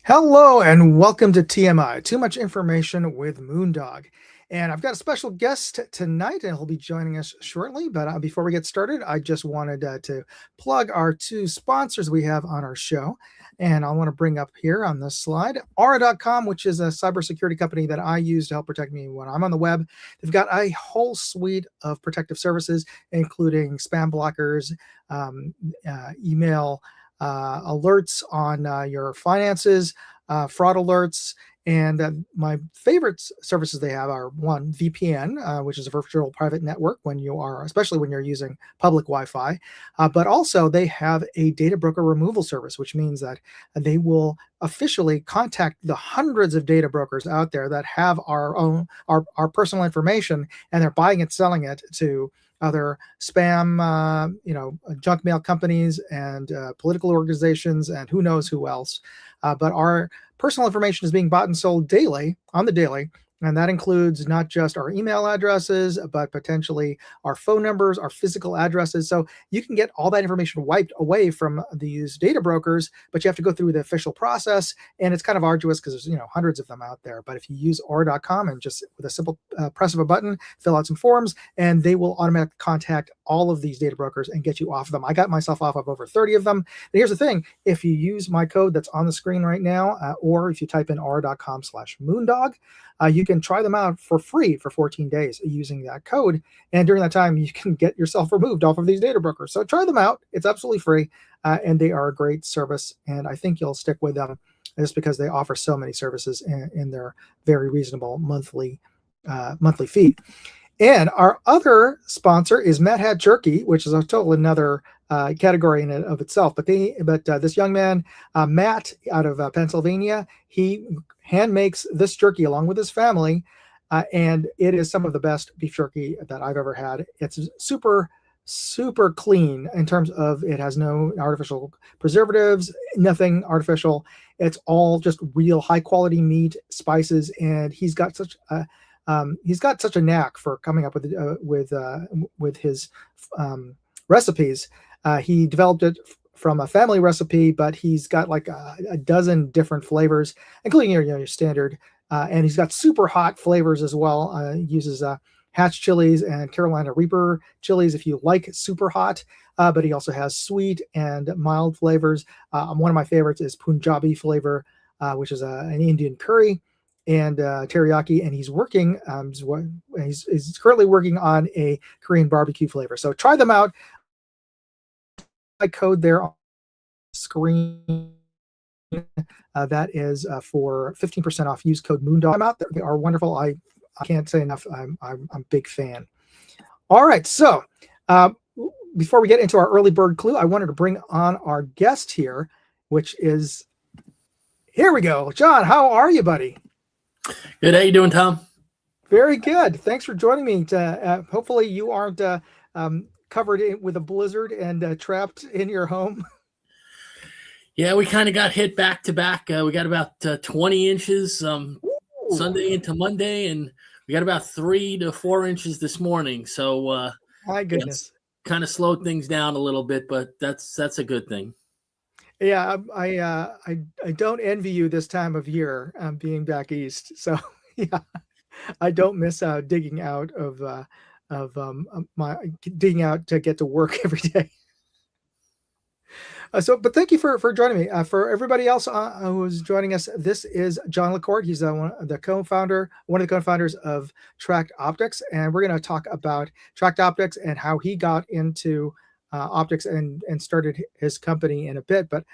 Hello and welcome to TMI, Too Much Information with Moondog. And I've got a special guest tonight, and he'll be joining us shortly. But before we get started, I just wanted to plug our two sponsors we have on our show. And I want to bring up here on this slide, Aura.com, which is a cybersecurity company that I use to help protect me when I'm on the web. They've got a whole suite of protective services, including spam blockers, email alerts on your finances, fraud alerts, and my favorite services they have are one, VPN, which is a virtual private network especially when you're using public Wi-Fi, but also they have a data broker removal service, which means that they will officially contact the hundreds of data brokers out there that have our personal information, and they're buying and selling it to other spam, junk mail companies and political organizations and who knows who else. But our personal information is being bought and sold on the daily. And that includes not just our email addresses, but potentially our phone numbers, our physical addresses. So you can get all that information wiped away from these data brokers, but you have to go through the official process. And it's kind of arduous because there's hundreds of them out there. But if you use Aura.com and just with a simple press of a button, fill out some forms, and they will automatically contact all of these data brokers and get you off of them. I got myself off of over 30 of them. And here's the thing. If you use my code that's on the screen right now, or if you type in aura.com/moondog, you can try them out for free for 14 days using that code. And during that time, you can get yourself removed off of these data brokers. So try them out. It's absolutely free. And they are a great service. And I think you'll stick with them just because they offer so many services in their very reasonable monthly fee. And our other sponsor is Mad Hat Jerky, which is a total another category in and of itself. But this young man, Matt, out of Pennsylvania, he hand makes this jerky along with his family, and it is some of the best beef jerky that I've ever had. It's super, super clean in terms of it has no artificial preservatives, nothing artificial. It's all just real high quality meat, spices, and he's got such a knack for coming up with his recipes. He developed it from a family recipe, but he's got like a dozen different flavors, including your standard. And he's got super hot flavors as well. He uses Hatch chilies and Carolina Reaper chilies if you like super hot. But he also has sweet and mild flavors. One of my favorites is Punjabi flavor, which is an Indian curry, and teriyaki, and he's currently working on a Korean barbecue flavor. So try them out. My code there on the screen. That is for 15% off. Use code Moondog. I'm out there. They are wonderful. I can't say enough. I'm a big fan. All right. So before we get into our early bird clue, I wanted to bring on our guest here, which is, here we go. John, how are you, buddy? Good. How you doing, Tom? Very good. Thanks for joining me. Hopefully you aren't covered with a blizzard and trapped in your home. Yeah, we kind of got hit back to back. We got about 20 inches Sunday into Monday, and we got about 3 to 4 inches this morning. So, my goodness, kind of slowed things down a little bit, but that's a good thing. Yeah, I don't envy you this time of year, being back east. So yeah, I don't miss digging out digging out to get to work every day. But thank you for joining me. For everybody else who's joining us, this is John LaCourte. He's one of the co-founders of Tract Optics, and we're going to talk about Tract Optics and how he got into optics and started his company in a bit. But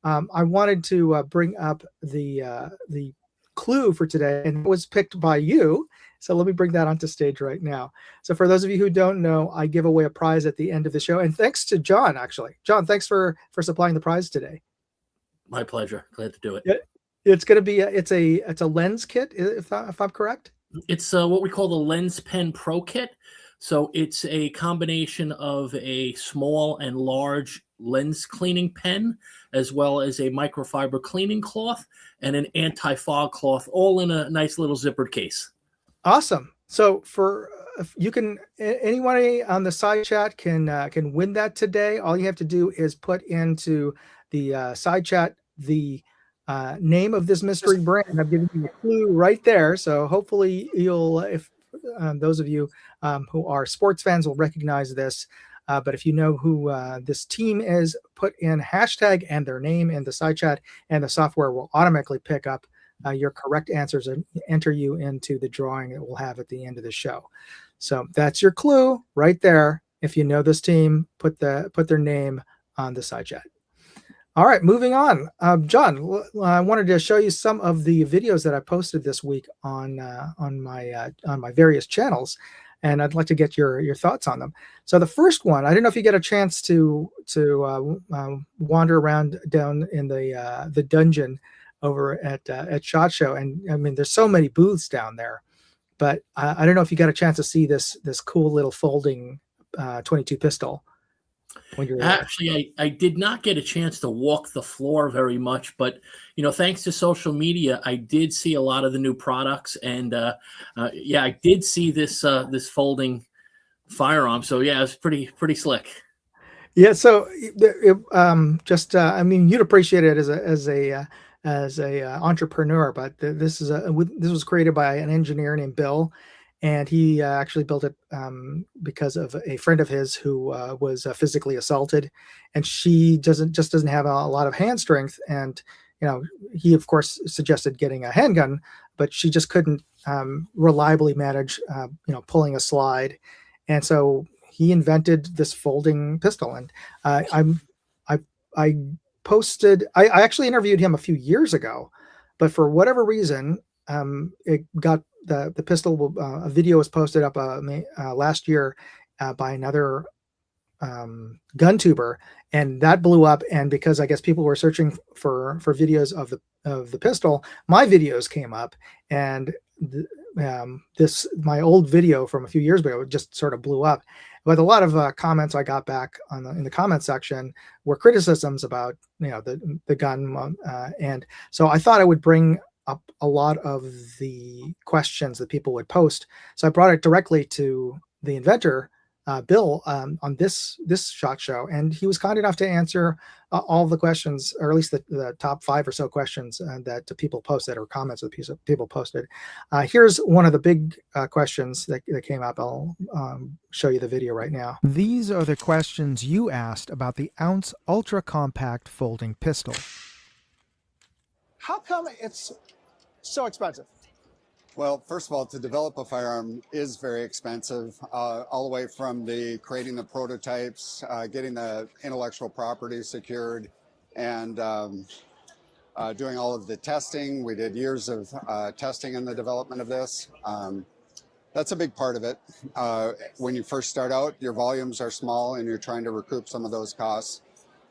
I wanted to bring up the clue for today, and it was picked by you. So let me bring that onto stage right now. So for those of you who don't know, I give away a prize at the end of the show. And thanks to John, actually. John, thanks for supplying the prize today. My pleasure. Glad to do it. It's going to be it's a lens kit, if I'm correct. It's what we call the Lens Pen Pro Kit. So it's a combination of a small and large lens cleaning pen, as well as a microfiber cleaning cloth and an anti-fog cloth, all in a nice little zippered case. Awesome. So anybody on the side chat can win that today. All you have to do is put into the side chat the name of this mystery brand. I've given you a clue right there. So hopefully if those of you who are sports fans will recognize this. But if you know who this team is, put in hashtag and their name in the side chat, and the software will automatically pick up your correct answers and enter you into the drawing that we'll have at the end of the show. So that's your clue right there. If you know this team, put their name on the side chat. All right, moving on. John, I wanted to show you some of the videos that I posted this week on my various channels, and I'd like to get your thoughts on them. So the first one, I don't know if you get a chance to wander around down in the dungeon over at SHOT Show, and I mean, there's so many booths down there, but I don't know if you got a chance to see this cool little folding 22 pistol. When you're Actually, I did not get a chance to walk the floor very much, but thanks to social media, I did see a lot of the new products, and I did see this folding firearm. So yeah, it was pretty slick. Yeah, so I mean, you'd appreciate it as a entrepreneur, but this was created by an engineer named Bill, and he actually built it because of a friend of his who was physically assaulted, and she doesn't have a lot of hand strength, and he of course suggested getting a handgun, but she just couldn't reliably manage pulling a slide, and so he invented this folding pistol. And I actually interviewed him a few years ago, but for whatever reason, it got the pistol. A video was posted up last year by another gun tuber, and that blew up. And because I guess people were searching for videos of the pistol, my videos came up, and my old video from a few years ago just sort of blew up. But a lot of comments I got back in the comment section were criticisms about the gun, and so I thought I would bring up a lot of the questions that people would post. So I brought it directly to the inventor, Bill, on this SHOT Show, and he was kind enough to answer all the questions, or at least the top 5 or so questions that people posted, or comments that people posted. Here's one of the big questions that came up. I'll show you the video right now. These are the questions you asked about the Ounce Ultra Compact Folding Pistol. How come it's so expensive? Well, first of all, to develop a firearm is very expensive, all the way from creating the prototypes, getting the intellectual property secured, and doing all of the testing. We did years of testing in the development of this. That's a big part of it. When you first start out, your volumes are small and you're trying to recoup some of those costs.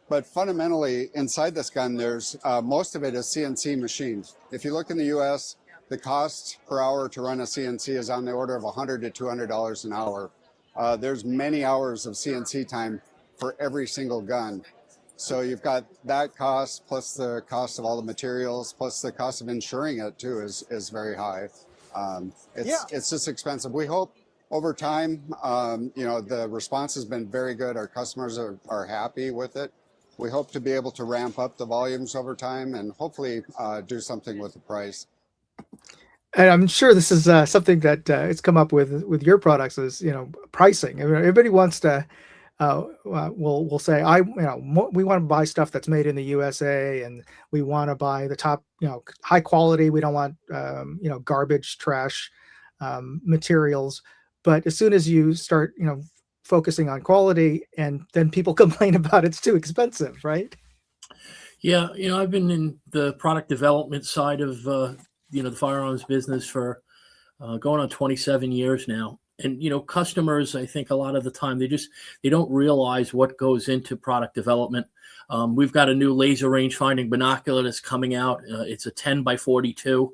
But fundamentally, inside this gun, there's most of it is CNC machined. If you look in the US, the cost per hour to run a CNC is on the order of $100 to $200 an hour. There's many hours of CNC time for every single gun. So you've got that cost, plus the cost of all the materials, plus the cost of insuring it too is very high. It's just expensive. We hope over time, the response has been very good. Our customers are happy with it. We hope to be able to ramp up the volumes over time and hopefully do something with the price. And I'm sure this is something that it's come up with your products is, pricing. I mean, everybody wants to will say, we want to buy stuff that's made in the USA, and we want to buy the top, high quality. We don't want, garbage, trash materials. But as soon as you start, focusing on quality, and then people complain about it's too expensive, right? Yeah, I've been in the product development side of the firearms business for going on 27 years now. And customers, I think a lot of the time they don't realize what goes into product development. We've got a new laser range finding binocular that's coming out. It's a 10 by 42,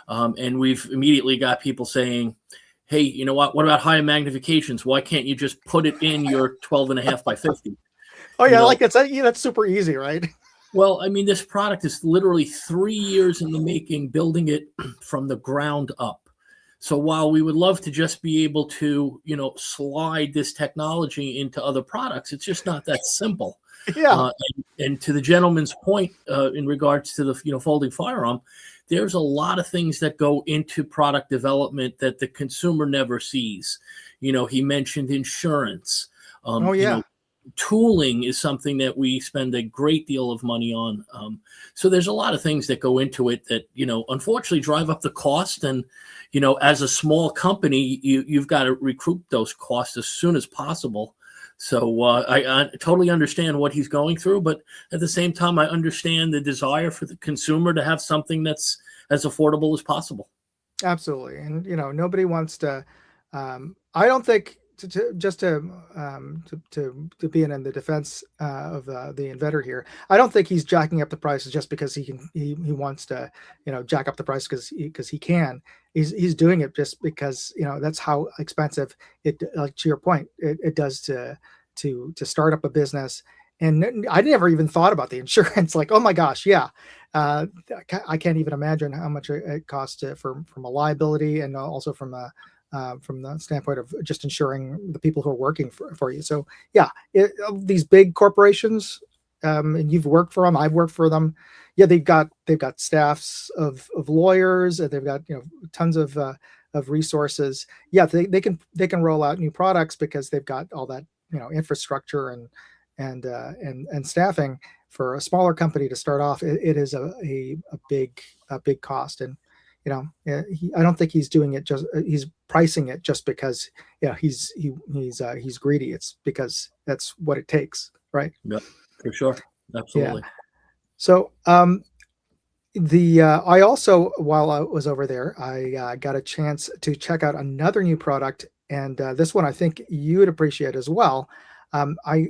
and we've immediately got people saying, "Hey, you know what? What about higher magnifications? Why can't you just put it in your 12.5 by 50?" Oh yeah, like that's super easy, right? Well, I mean, this product is literally 3 years in the making, building it from the ground up. So while we would love to just be able to, slide this technology into other products, it's just not that simple. Yeah. And to the gentleman's point, in regards to the, folding firearm, there's a lot of things that go into product development that the consumer never sees. He mentioned insurance. Oh yeah. Tooling is something that we spend a great deal of money on. So there's a lot of things that go into it that, unfortunately drive up the cost. And, as a small company, you've got to recoup those costs as soon as possible. So I totally understand what he's going through, but at the same time, I understand the desire for the consumer to have something that's as affordable as possible. Absolutely. And, nobody wants to, I don't think, to be in the defense of the inventor here, I don't think he's jacking up the prices just because he wants to, jack up the price because he can. He's doing it just because, that's how expensive it, like to your point, it does to start up a business. And I never even thought about the insurance. Like, oh my gosh, yeah, I can't even imagine how much it costs from a liability, and also from the standpoint of just insuring the people who are working for you. So yeah, these big corporations, and you've worked for them, I've worked for them. Yeah, they've got staffs of lawyers, and they've got tons of resources. Yeah, they can roll out new products because they've got all that infrastructure and staffing. For a smaller company to start off, it is a big cost. And I don't think he's doing it he's pricing it just because he's greedy. It's because that's what it takes, right? Yeah, for sure, absolutely. Yeah. So I also, while I was over there, I got a chance to check out another new product, and this one I think you would appreciate as well. I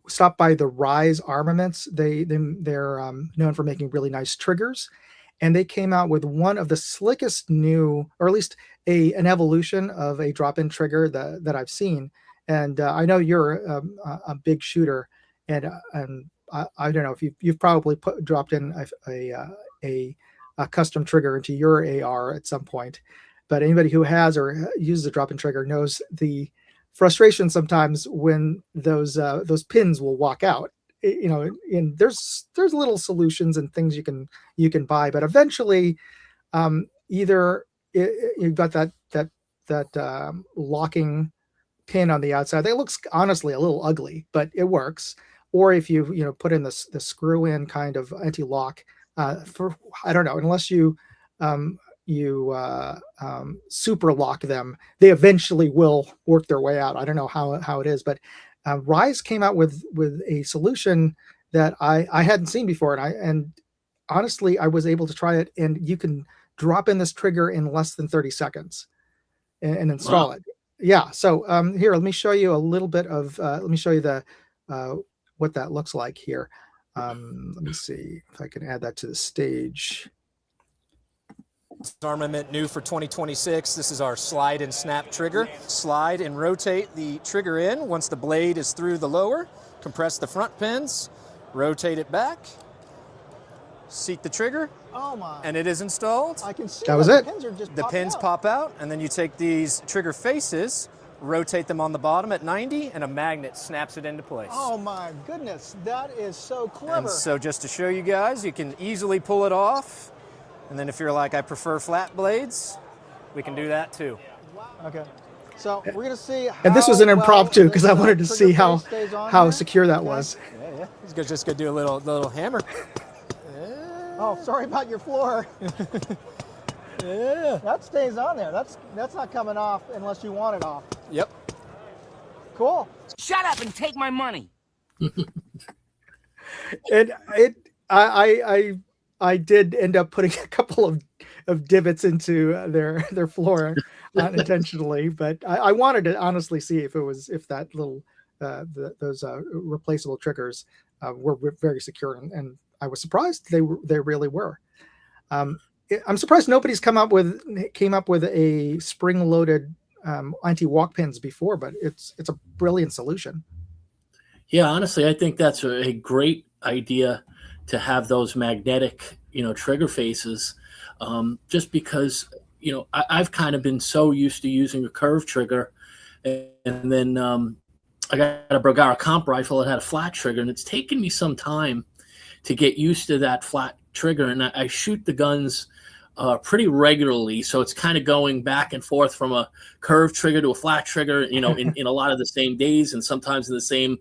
stopped by the Rise Armaments. They're known for making really nice triggers. And they came out with one of the slickest new, or at least an evolution of a drop-in trigger that I've seen. And I know you're a big shooter, and I don't know if you've probably dropped in a custom trigger into your AR at some point. But anybody who has or uses a drop-in trigger knows the frustration sometimes when those pins will walk out. And there's little solutions and things you can buy, but eventually either you've got that locking pin on the outside that looks honestly a little ugly, but it works. Or if you put in the screw in kind of anti-lock, for I don't know, unless you super lock them, they eventually will work their way out. I don't know how it is, but Rise came out with a solution that I hadn't seen before, and honestly I was able to try it, and you can drop in this trigger in less than 30 seconds and install it. Yeah. So here, let me show you a little bit of let me show you the what that looks like here. Let me see if I can add that to the stage. Armament new for 2026. This is our slide and snap trigger. Slide and rotate the trigger in once the blade is through the lower. Compress the front pins, rotate it back, seat the trigger, and it is installed. I can see that was it. The pins pop out, and then you take these trigger faces, rotate them on the bottom at 90, and a magnet snaps it into place. Oh my goodness, that is so clever. And so just to show you guys, you can easily pull it off. And then if you're like, I prefer flat blades, we can do that too. Okay. So we're gonna see. And this was an how impromptu well because this, I wanted to trigger see face stays on how here. secure that Okay. was. Yeah. He's just gonna do a little hammer. Oh, sorry about your floor. Yeah. That stays on there. That's not coming off unless you want it off. Yep. Cool. Shut up and take my money. And I did end up putting a couple of divots into their floor unintentionally, but I wanted to honestly see if that little those replaceable triggers were very secure, and I was surprised they really were. I'm surprised nobody's came up with a spring-loaded anti-walk pins before, but it's a brilliant solution. Yeah, honestly, I think that's a great idea to have those magnetic, trigger faces, just because, I've kind of been so used to using a curved trigger, and then I got a Bergara comp rifle that had a flat trigger, and it's taken me some time to get used to that flat trigger, and I shoot the guns pretty regularly, so it's kind of going back and forth from a curved trigger to a flat trigger, in a lot of the same days, and sometimes in the same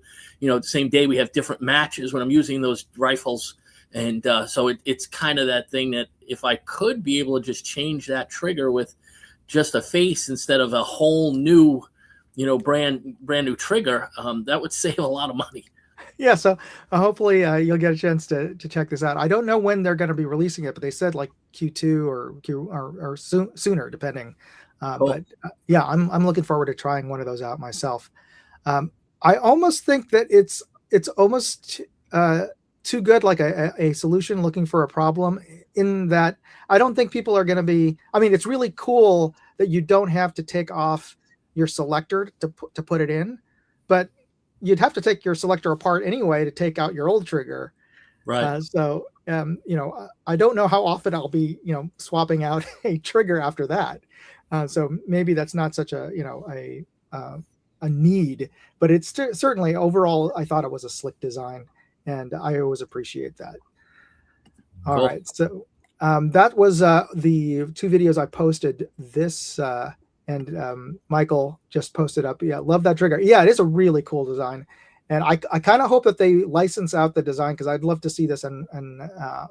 day we have different matches when I'm using those rifles, and so it's kind of that thing that if I could be able to just change that trigger with just a face instead of a whole new, brand new trigger, that would save a lot of money. Yeah, so hopefully you'll get a chance to check this out. I don't know when they're going to be releasing it, but they said like Q2 or sooner, depending. Cool. But yeah, I'm looking forward to trying one of those out myself. I almost think that it's almost too good, like a solution looking for a problem. In that, I don't think people are going to be. I mean, it's really cool that you don't have to take off your selector to put it in, but you'd have to take your selector apart anyway to take out your old trigger. Right. So, I don't know how often I'll be, swapping out a trigger after that. So maybe that's not such a need, but it's certainly overall, I thought it was a slick design, and I always appreciate that. All Cool. right. So that was the two videos I posted this, and Michael just posted up. Yeah, love that trigger. Yeah, it is a really cool design, and I kind of hope that they license out the design, because I'd love to see this in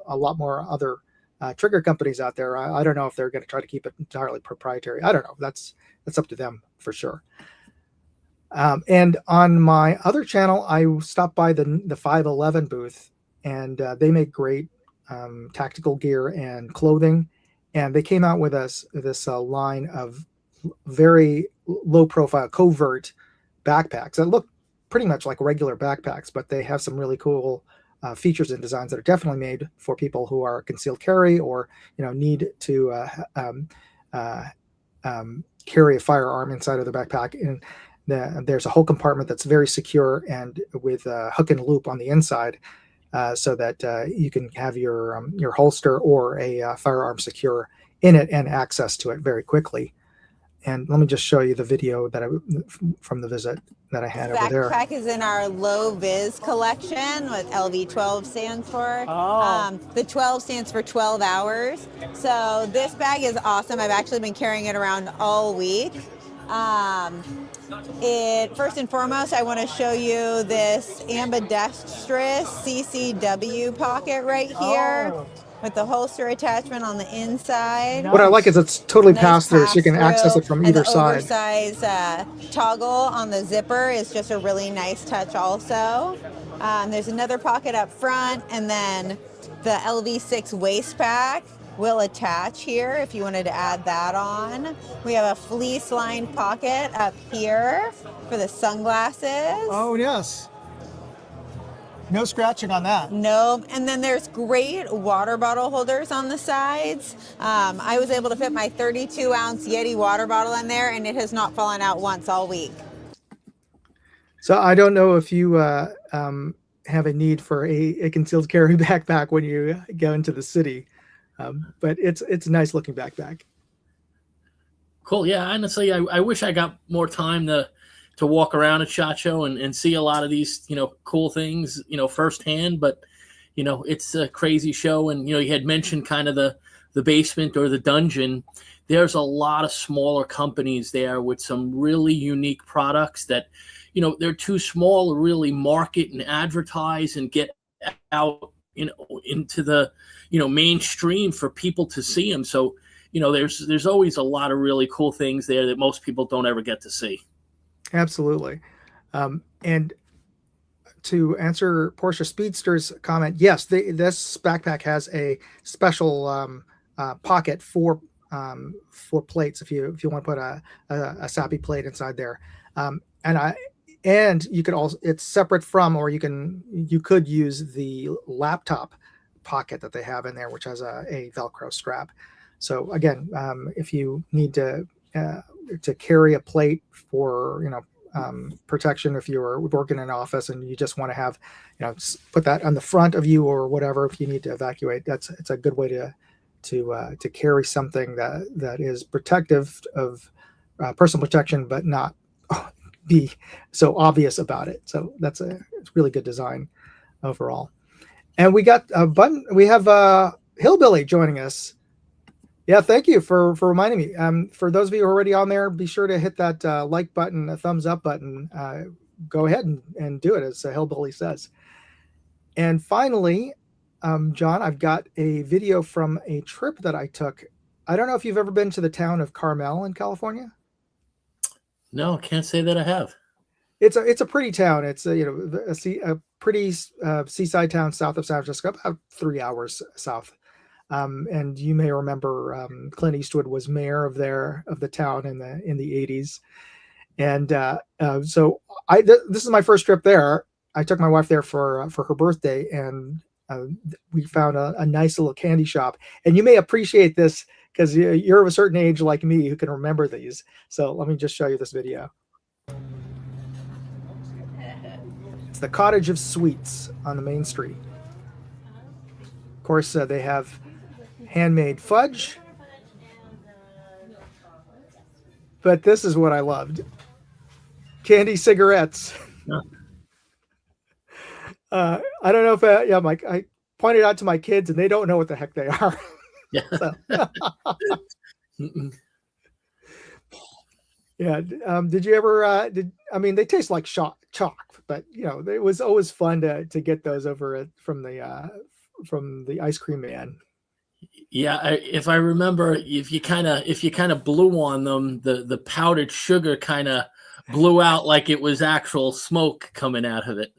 a lot more other trigger companies out there. I don't know if they're going to try to keep it entirely proprietary. I don't know. That's up to them for sure. And on my other channel, I stopped by the 511 booth, and they make great tactical gear and clothing, and they came out with this line of very low profile covert backpacks that look pretty much like regular backpacks, but they have some really cool features and designs that are definitely made for people who are concealed carry or need to carry a firearm inside of the backpack. And there's a whole compartment that's very secure and with a hook and loop on the inside, so that you can have your holster or a firearm secure in it and access to it very quickly. And let me just show you the video from the visit that I had over there. Backpack is in our low vis collection, what LV12 stands for. Oh. The 12 stands for 12 hours. So this bag is awesome. I've actually been carrying it around all week. First and foremost, I want to show you this ambidextrous CCW pocket right here. Oh. With the holster attachment on the inside. What I like is it's totally Nice pass-through, so you can pass-through, access it from and either the side. oversized toggle on the zipper is just a really nice touch also. There's another pocket up front, and then the LV6 waist pack will attach here if you wanted to add that on. We have a fleece-lined pocket up here for the sunglasses. Oh yes. No scratching on that. No, and then there's great water bottle holders on the sides. I was able to fit my 32-ounce Yeti water bottle in there, and it has not fallen out once all week. So I don't know if you have a need for a concealed carry backpack when you go into the city, but it's a nice looking backpack. Cool. Yeah, honestly, I wish I got more time to walk around at SHOT Show and see a lot of these, cool things, firsthand. But, it's a crazy show. And, you had mentioned kind of the the basement or the dungeon, there's a lot of smaller companies there with some really unique products that, they're too small to really market and advertise and get out, into the, mainstream for people to see them. So, there's always a lot of really cool things there that most people don't ever get to see. Absolutely. And to answer Portia Speedster's comment, yes, this backpack has a special pocket for plates if you want to put a Sappy plate inside there. And you could also, it's separate from, or you could use the laptop pocket that they have in there, which has a Velcro strap. So again, if you need to carry a plate for protection, if you're working in an office and you just want to have put that on the front of you or whatever, if you need to evacuate, it's a good way to carry something that is protective of personal protection, but not be so obvious about it. So it's really good design overall. And we got a button. We have Hillbilly joining us. Yeah, thank you for reminding me. For those of you who are already on there, be sure to hit that like button, a thumbs up button. Go ahead and do it, as Hillbilly says. And finally, John, I've got a video from a trip that I took. I don't know if you've ever been to the town of Carmel in California. No, can't say that I have. It's a pretty town. It's a pretty seaside town south of San Francisco, about 3 hours south. And you may remember Clint Eastwood was mayor of the town in the 80s. And so this is my first trip there. I took my wife there for her birthday, and we found a nice little candy shop. And you may appreciate this because you're of a certain age like me who can remember these. So let me just show you this video. It's the Cottage of Sweets on the main street. Of course, they have handmade fudge. But this is what I loved. Candy cigarettes. Yeah. I don't know if Mike, I pointed out to my kids and they don't know what the heck they are. Yeah. Yeah. Did you ever they taste like chalk, but it was always fun to get those over from the ice cream man. Yeah, if I remember, if you kind of blew on them, the powdered sugar kind of blew out like it was actual smoke coming out of it.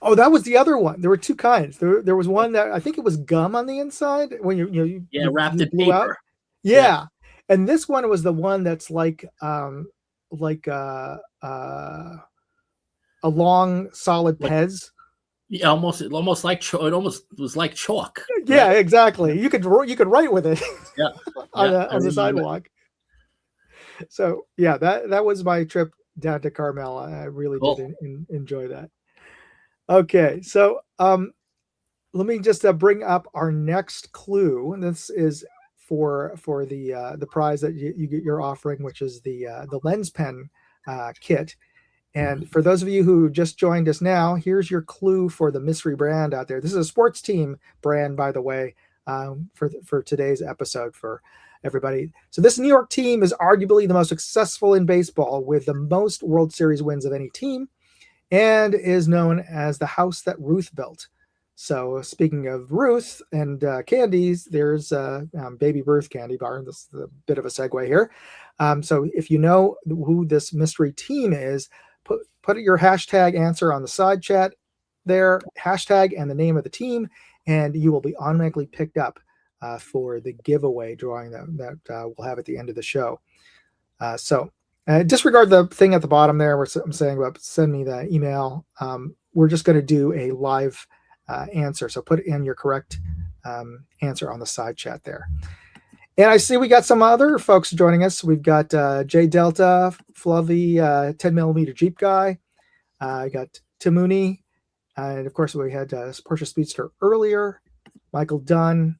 Oh, that was the other one. There were two kinds. There was one that I think it was gum on the inside when you wrapped in blew paper. out. Yeah, and this one was the one that's like a long solid Pez. Yeah, it almost was like chalk. Yeah, right? exactly. You could write with it. Yeah, on the sidewalk. So yeah, that was my trip down to Carmel. I really did enjoy that. Okay, so let me just bring up our next clue. And this is for the prize that you're offering, which is the lens pen kit. And for those of you who just joined us now, here's your clue for the mystery brand out there. This is a sports team brand, by the way, for today's episode for everybody. So this New York team is arguably the most successful in baseball, with the most World Series wins of any team, and is known as the house that Ruth built. So speaking of Ruth and candies, there's Baby Ruth candy bar. This is a bit of a segue here. So if you know who this mystery team is, put your hashtag answer on the side chat there, hashtag and the name of the team, and you will be automatically picked up for the giveaway drawing that we'll have at the end of the show. So disregard the thing at the bottom there where I'm saying about send me the email. We're just going to do a live answer. So put in your correct answer on the side chat there. And I see we got some other folks joining us. We've got J Delta, Fluffy, 10mm Jeep guy. I got Timuni. And of course, we had Portia Speedster earlier, Michael Dunn,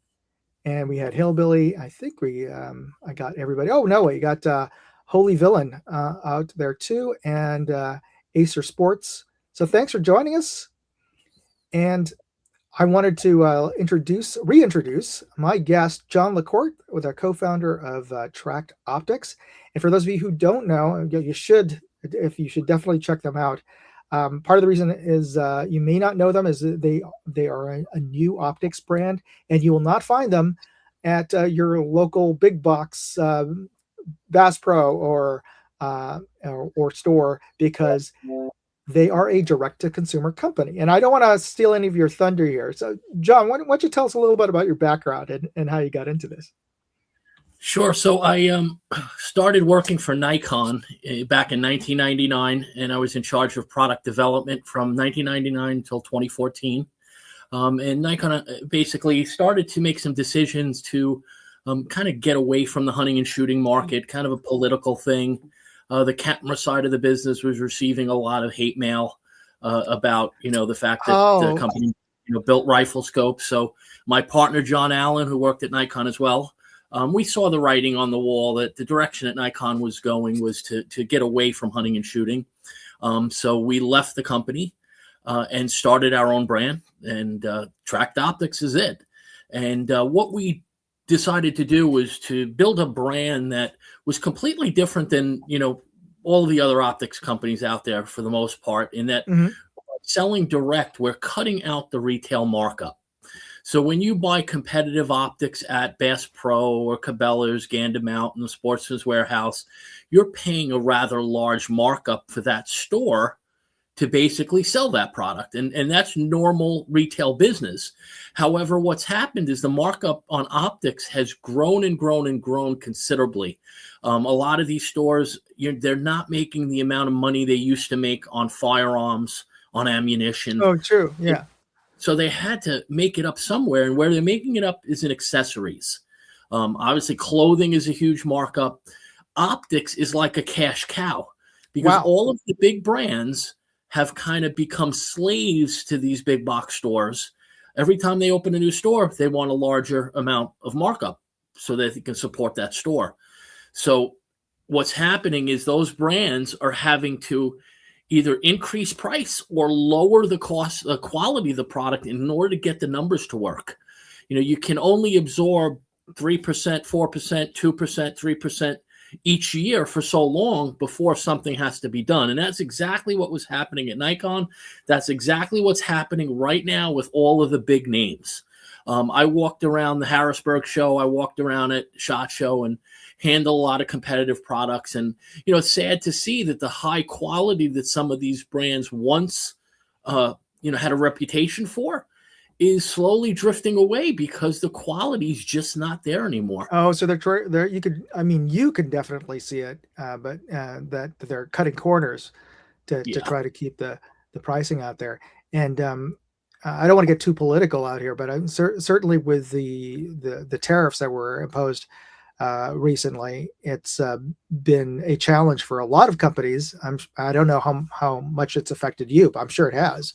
and we had Hillbilly. I think I got everybody. Oh, no, we got Holy Villain out there too, and Acer Sports. So thanks for joining us. And I wanted to reintroduce my guest, John LaCourte, with a co-founder of Tract Optics. And for those of you who don't know, you should definitely check them out. Part of the reason is you may not know them is that they are a new optics brand, and you will not find them at your local big box Bass Pro or store, because they are a direct-to-consumer company. And I don't want to steal any of your thunder here. So, John, why don't you tell us a little bit about your background and how you got into this? Sure. So I started working for Nikon back in 1999, and I was in charge of product development from 1999 until 2014. And Nikon basically started to make some decisions to kind of get away from the hunting and shooting market, kind of a political thing. The camera side of the business was receiving a lot of hate mail about, the fact that the company, built rifle scopes. So my partner, John Allen, who worked at Nikon as well, we saw the writing on the wall that the direction that Nikon was going was to get away from hunting and shooting. So we left the company and started our own brand, and Tract Optics is it. And what we decided to do was to build a brand that was completely different than, all the other optics companies out there for the most part, in that selling direct, we're cutting out the retail markup. So when you buy competitive optics at Bass Pro or Cabela's, Gander Mountain, the Sportsman's Warehouse, you're paying a rather large markup for that store to basically sell that product. And that's normal retail business. However, what's happened is the markup on optics has grown and grown and grown considerably. A lot of these stores, they're not making the amount of money they used to make on firearms, on ammunition. Oh, true. Yeah. So they had to make it up somewhere, and where they're making it up is in accessories. Obviously, clothing is a huge markup. Optics is like a cash cow, because all of the big brands have kind of become slaves to these big box stores. Every time they open a new store, they want a larger amount of markup so that they can support that store. So what's happening is those brands are having to either increase price or lower the cost, the quality of the product in order to get the numbers to work. You can only absorb 3%, 4%, 2%, 3% each year for so long before something has to be done. And that's exactly what was happening at Nikon. That's exactly what's happening right now with all of the big names. I walked around the Harrisburg show. I walked around at SHOT Show and handle a lot of competitive products. And, it's sad to see that the high quality that some of these brands once, had a reputation for is slowly drifting away because the quality is just not there anymore. Oh, so they're you can definitely see it, but that they're cutting corners to try to keep the pricing out there. And I don't want to get too political out here, but I'm certainly with the tariffs that were imposed recently, it's been a challenge for a lot of companies. I don't know how much it's affected you, but I'm sure it has.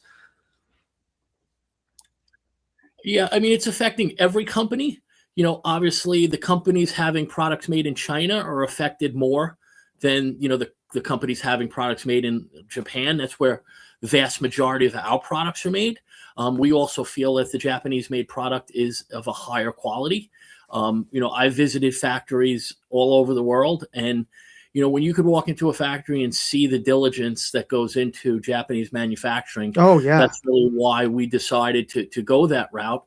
Yeah, it's affecting every company. Obviously the companies having products made in China are affected more than, the companies having products made in Japan. That's where the vast majority of our products are made. We also feel that the Japanese made product is of a higher quality. I visited factories all over the world, and when you could walk into a factory and see the diligence that goes into Japanese manufacturing, that's really why we decided to go that route.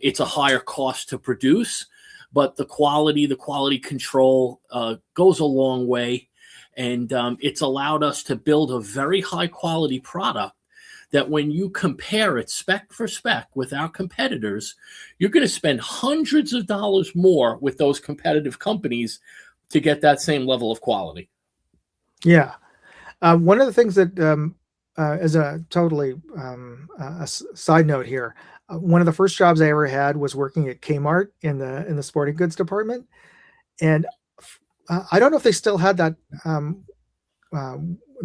It's a higher cost to produce, but the quality control goes a long way. And it's allowed us to build a very high quality product that when you compare it spec for spec with our competitors, you're going to spend hundreds of dollars more with those competitive companies to get that same level of quality. Yeah. One of the things that, as a totally a side note here, one of the first jobs I ever had was working at Kmart in the sporting goods department. And I don't know if they still had that.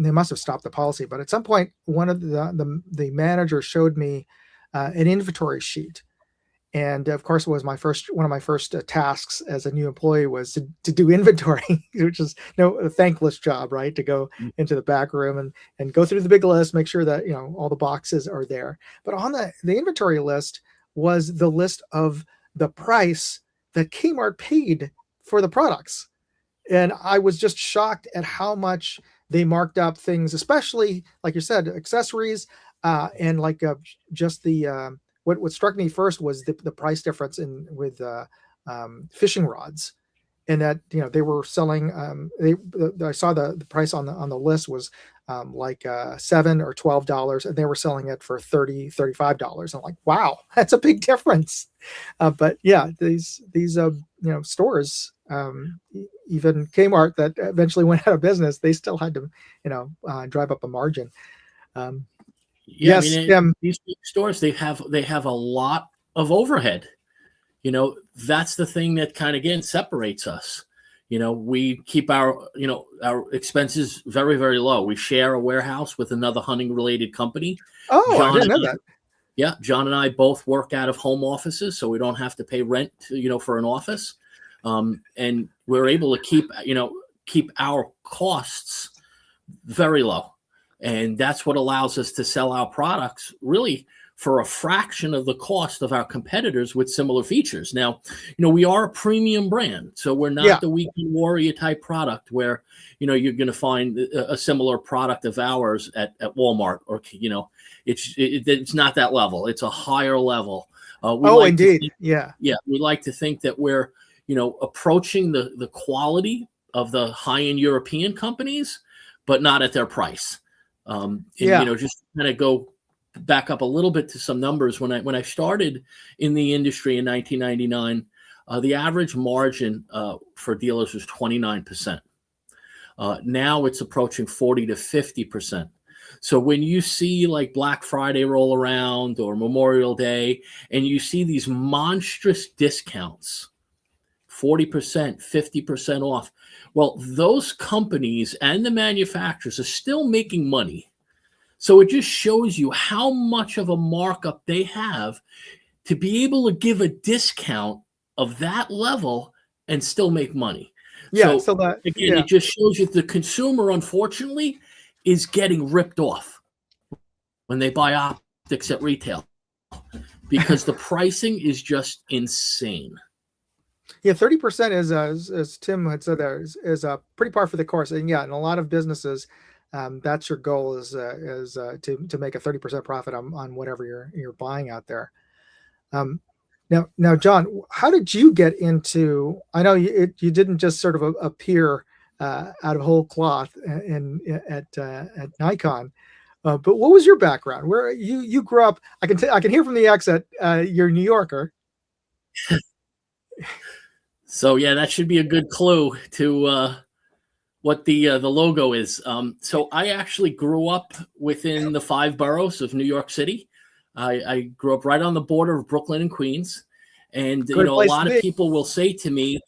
They must have stopped the policy, but at some point, one of the manager showed me an inventory sheet, And of course, it was one of my first tasks as a new employee was to do inventory, which is a thankless job, right? To go into the back room and go through the big list, make sure that all the boxes are there. But on the inventory list was the list of the price that Kmart paid for the products, and I was just shocked at how much they marked up things, especially like you said, accessories, and like just the. What struck me first was the price difference with fishing rods, and that they were selling. I saw the price on the list was like $7 or $12, and they were selling it for $35. I'm like, wow, that's a big difference. But yeah, these stores, even Kmart that eventually went out of business, they still had to drive up a margin. Yeah, Yes, these big stores, they have a lot of overhead. That's the thing that kind of again separates us. We keep our expenses very, very low. We share a warehouse with another hunting related company. Oh, John I didn't know that. Yeah, John and I both work out of home offices, so we don't have to pay rent, for an office, and we're able to keep our costs very low. And that's what allows us to sell our products really for a fraction of the cost of our competitors with similar features. Now, we are a premium brand, so we're not the Weekend Warrior type product where, you're going to find a similar product of ours at Walmart or, it's not that level. It's a higher level. Indeed. Yeah. We like to think that we're, approaching the quality of the high-end European companies, but not at their price. Just kind of go back up a little bit to some numbers. When I started in the industry in 1999, the average margin for dealers was 29%. Now it's approaching 40 to 50%. So when you see like Black Friday roll around or Memorial Day, and you see these monstrous discounts, 40%, 50% off. Well, those companies and the manufacturers are still making money. So it just shows you how much of a markup they have to be able to give a discount of that level and still make money. Yeah. It just shows you the consumer, unfortunately, is getting ripped off when they buy optics at retail because the pricing is just insane. Yeah, 30% is, as Tim had said, there is pretty par for the course, and in a lot of businesses, that's your goal is to make a 30% profit on whatever you're buying out there. Now, John, how did you get into? I know you didn't just sort of appear out of whole cloth at Nikon, but what was your background? Where you grew up? I can hear from the accent you're a New Yorker. So yeah, that should be a good clue to what the logo is. So I actually grew up within the 5 boroughs of New York City. I grew up right on the border of Brooklyn and Queens, and a lot of people will say to me,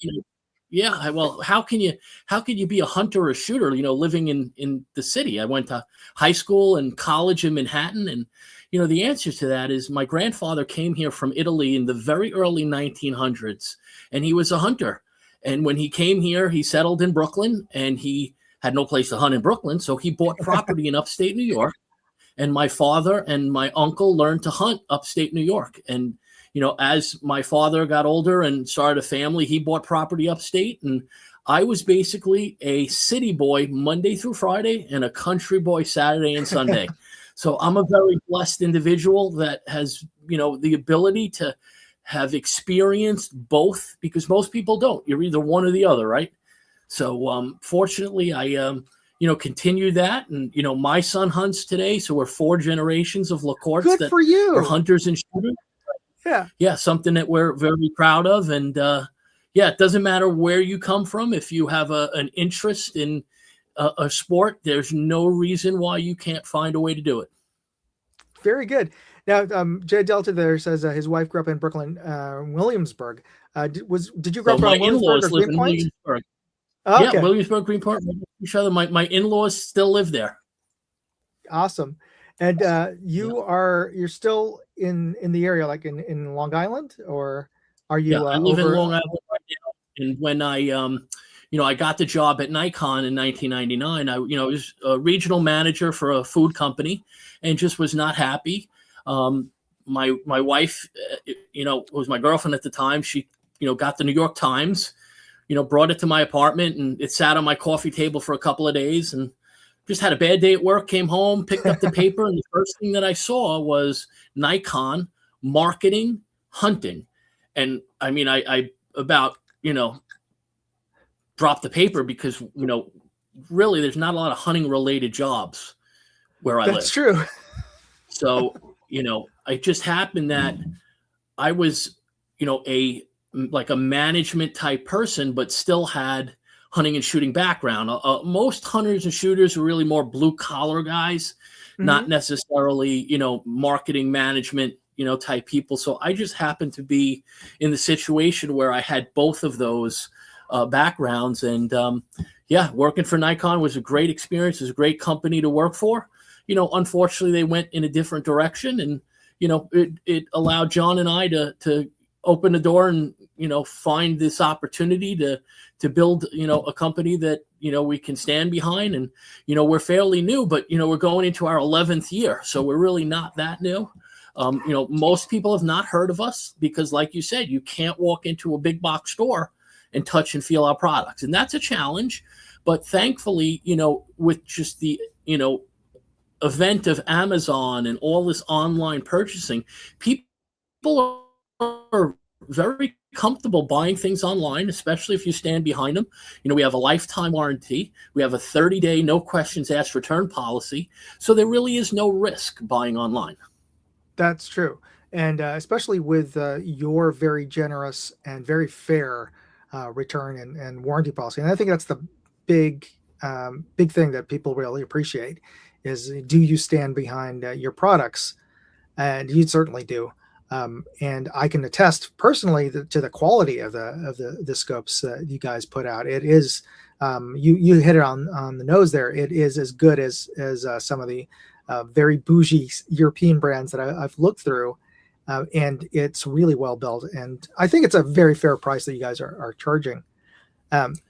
well, how can you be a hunter or a shooter, living in the city? I went to high school and college in Manhattan, and the answer to that is my grandfather came here from Italy in the very early 1900s, and he was a hunter. And when he came here, he settled in Brooklyn, and he had no place to hunt in Brooklyn, so he bought property in upstate New York. And my father and my uncle learned to hunt upstate New York. And, as my father got older and started a family, he bought property upstate. And I was basically a city boy Monday through Friday and a country boy Saturday and Sunday. So I'm a very blessed individual that has, the ability to have experienced both, because most people don't. You're either one or the other, right? So fortunately, I continue that. And, my son hunts today. So we're 4 generations of LaCourts Good that for you. are hunters and shooters. Yeah, something that we're very proud of. And it doesn't matter where you come from. If you have an interest in a sport, there's no reason why you can't find a way to do it. Very good. Now, Jay Delta there says his wife grew up in Brooklyn, Williamsburg. Did you grow up in Williamsburg or Greenpoint? Williamsburg. Okay. Yeah, Williamsburg, Greenpoint, each other. My in-laws still live there. Awesome. And you're still in the area, like in Long Island, or are Yeah, you I live in over? Long Island right now, and when I got the job at Nikon in 1999. I was a regional manager for a food company, and just was not happy. My wife, was my girlfriend at the time. She, got the New York Times, brought it to my apartment, and it sat on my coffee table for a couple of days, and just had a bad day at work. Came home, picked up the paper, and the first thing that I saw was Nikon marketing hunting. And I mean, I about, dropped the paper because, really there's not a lot of hunting related jobs where I That's live. true. So, it just happened that I was, like a management type person, but still had hunting and shooting background. Most hunters and shooters are really more blue collar guys, not Mhm. necessarily, marketing management, type people. So I just happened to be in the situation where I had both of those backgrounds. And working for Nikon was a great experience. It was a great company to work for. Unfortunately, they went in a different direction, and it allowed John and I to open the door and find this opportunity to build a company that we can stand behind. And we're fairly new, but we're going into our 11th year, so we're really not that new. Most people have not heard of us because, like you said, you can't walk into a big box store and touch and feel our products, and that's a challenge. But thankfully, with just the event of Amazon and all this online purchasing, people are very comfortable buying things online, especially if you stand behind them. We have a lifetime warranty. We have a 30-day no questions asked return policy. So there really is no risk buying online. That's true. And especially with your very generous and very fair return and warranty policy. And I think that's the big, big thing that people really appreciate is, do you stand behind your products? And you certainly do. And I can attest personally to the quality of the scopes you guys put out. It is, you hit it on the nose there. It is as good as some of the very bougie European brands that I've looked through, and it's really well built. And I think it's a very fair price that you guys are charging.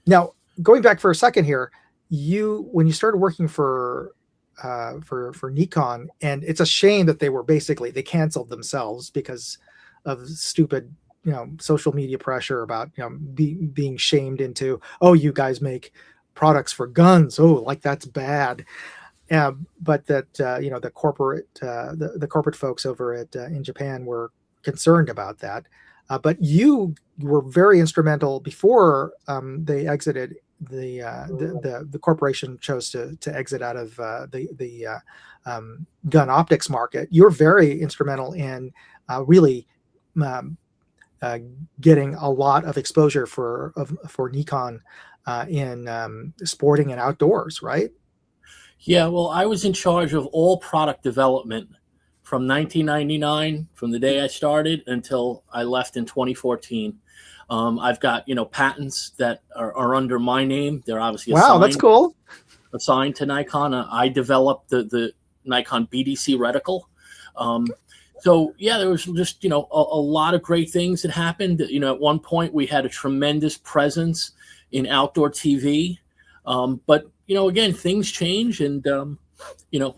Now, going back for a second here, when you started working for Nikon, and it's a shame that they canceled themselves because of stupid social media pressure about being shamed into, oh, you guys make products for guns, oh, like that's bad. But that the corporate folks over at in Japan were concerned about that. But you were very instrumental before they exited. The corporation chose to exit out of the gun optics market. You're very instrumental in really getting a lot of exposure for Nikon in sporting and outdoors, right? Yeah, well, I was in charge of all product development from 1999, from the day I started until I left in 2014. I've got patents that are under my name. They're obviously Wow, that's cool. Assigned to Nikon. I developed the Nikon BDC reticle. So yeah, there was just a lot of great things that happened. At one point we had a tremendous presence in outdoor TV, but again, things change, and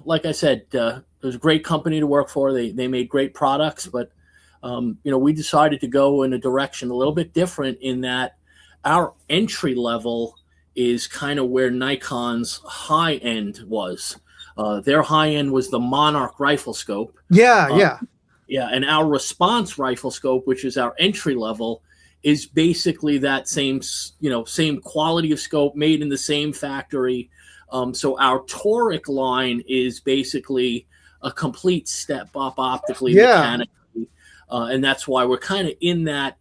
like I said, it was a great company to work for. They made great products, but we decided to go in a direction a little bit different, in that our entry level is kind of where Nikon's high end was. Their high end was the Monarch rifle scope. Yeah. And our Response rifle scope, which is our entry level, is basically that same quality of scope, made in the same factory. So our toric line is basically a complete step up optically, mechanically, and that's why we're kind of in that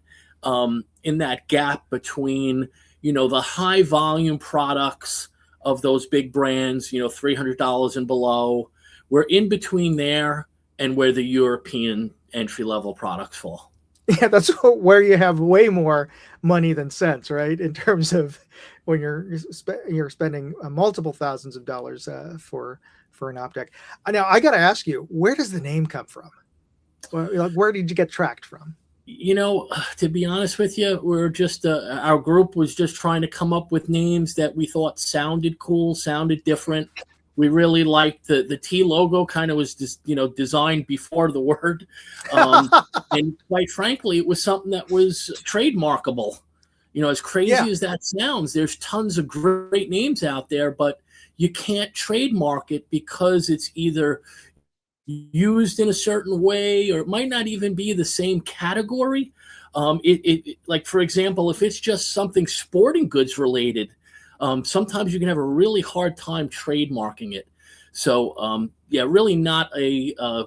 gap between the high volume products of those big brands, $300 and below. We're in between there and where the European entry level products fall. Yeah, that's where you have way more money than sense, right? In terms of when you're spending multiple thousands of dollars for an optic. Now, I got to ask you, where does the name come from? Where did you get Tract from? To be honest with you, we're just our group was just trying to come up with names that we thought sounded cool, sounded different. We really liked the T logo. Kind of was just designed before the word, and quite frankly, it was something that was trademarkable. As crazy as that sounds, there's tons of great names out there, but you can't trademark it because it's either used in a certain way, or it might not even be the same category. Like, for example, if it's just something sporting goods related, sometimes you can have a really hard time trademarking it. So, really not a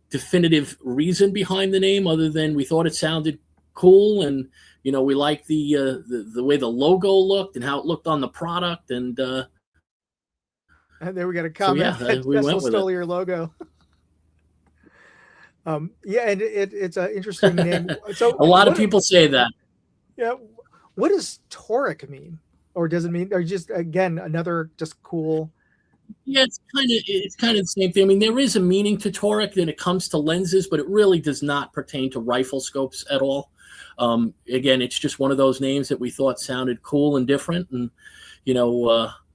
definitive reason behind the name other than we thought it sounded cool, and we liked the way the logo looked and how it looked on the product, and there we got a comment. So, we went with stole your logo. And it's an interesting name. So a lot of people say that. Yeah. What does toric mean? Or does it mean, or just, again, another just cool? Yeah, it's kind of the same thing. I mean, there is a meaning to toric when it comes to lenses, but it really does not pertain to rifle scopes at all. Again, it's just one of those names that we thought sounded cool and different, and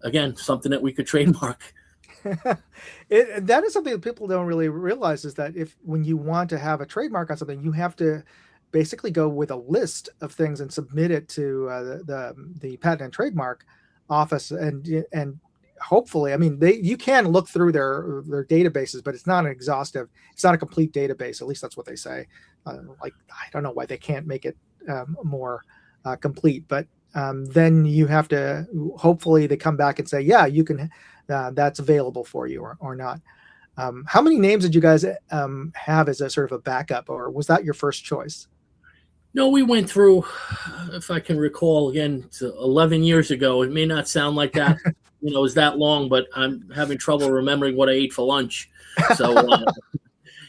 again, something that we could trademark. That is something that people don't really realize, is that when you want to have a trademark on something, you have to basically go with a list of things and submit it to the patent and trademark office, and hopefully, I mean, you can look through their databases, but it's not a complete database. At least that's what they say. Like, I don't know why they can't make it more complete, but then you have to, hopefully they come back and say, yeah, you can, that's available for you, or not. How many names did you guys have as a sort of a backup, or was that your first choice? No, we went through, if I can recall, again, 11 years ago. It may not sound like that, is that long, but I'm having trouble remembering what I ate for lunch. So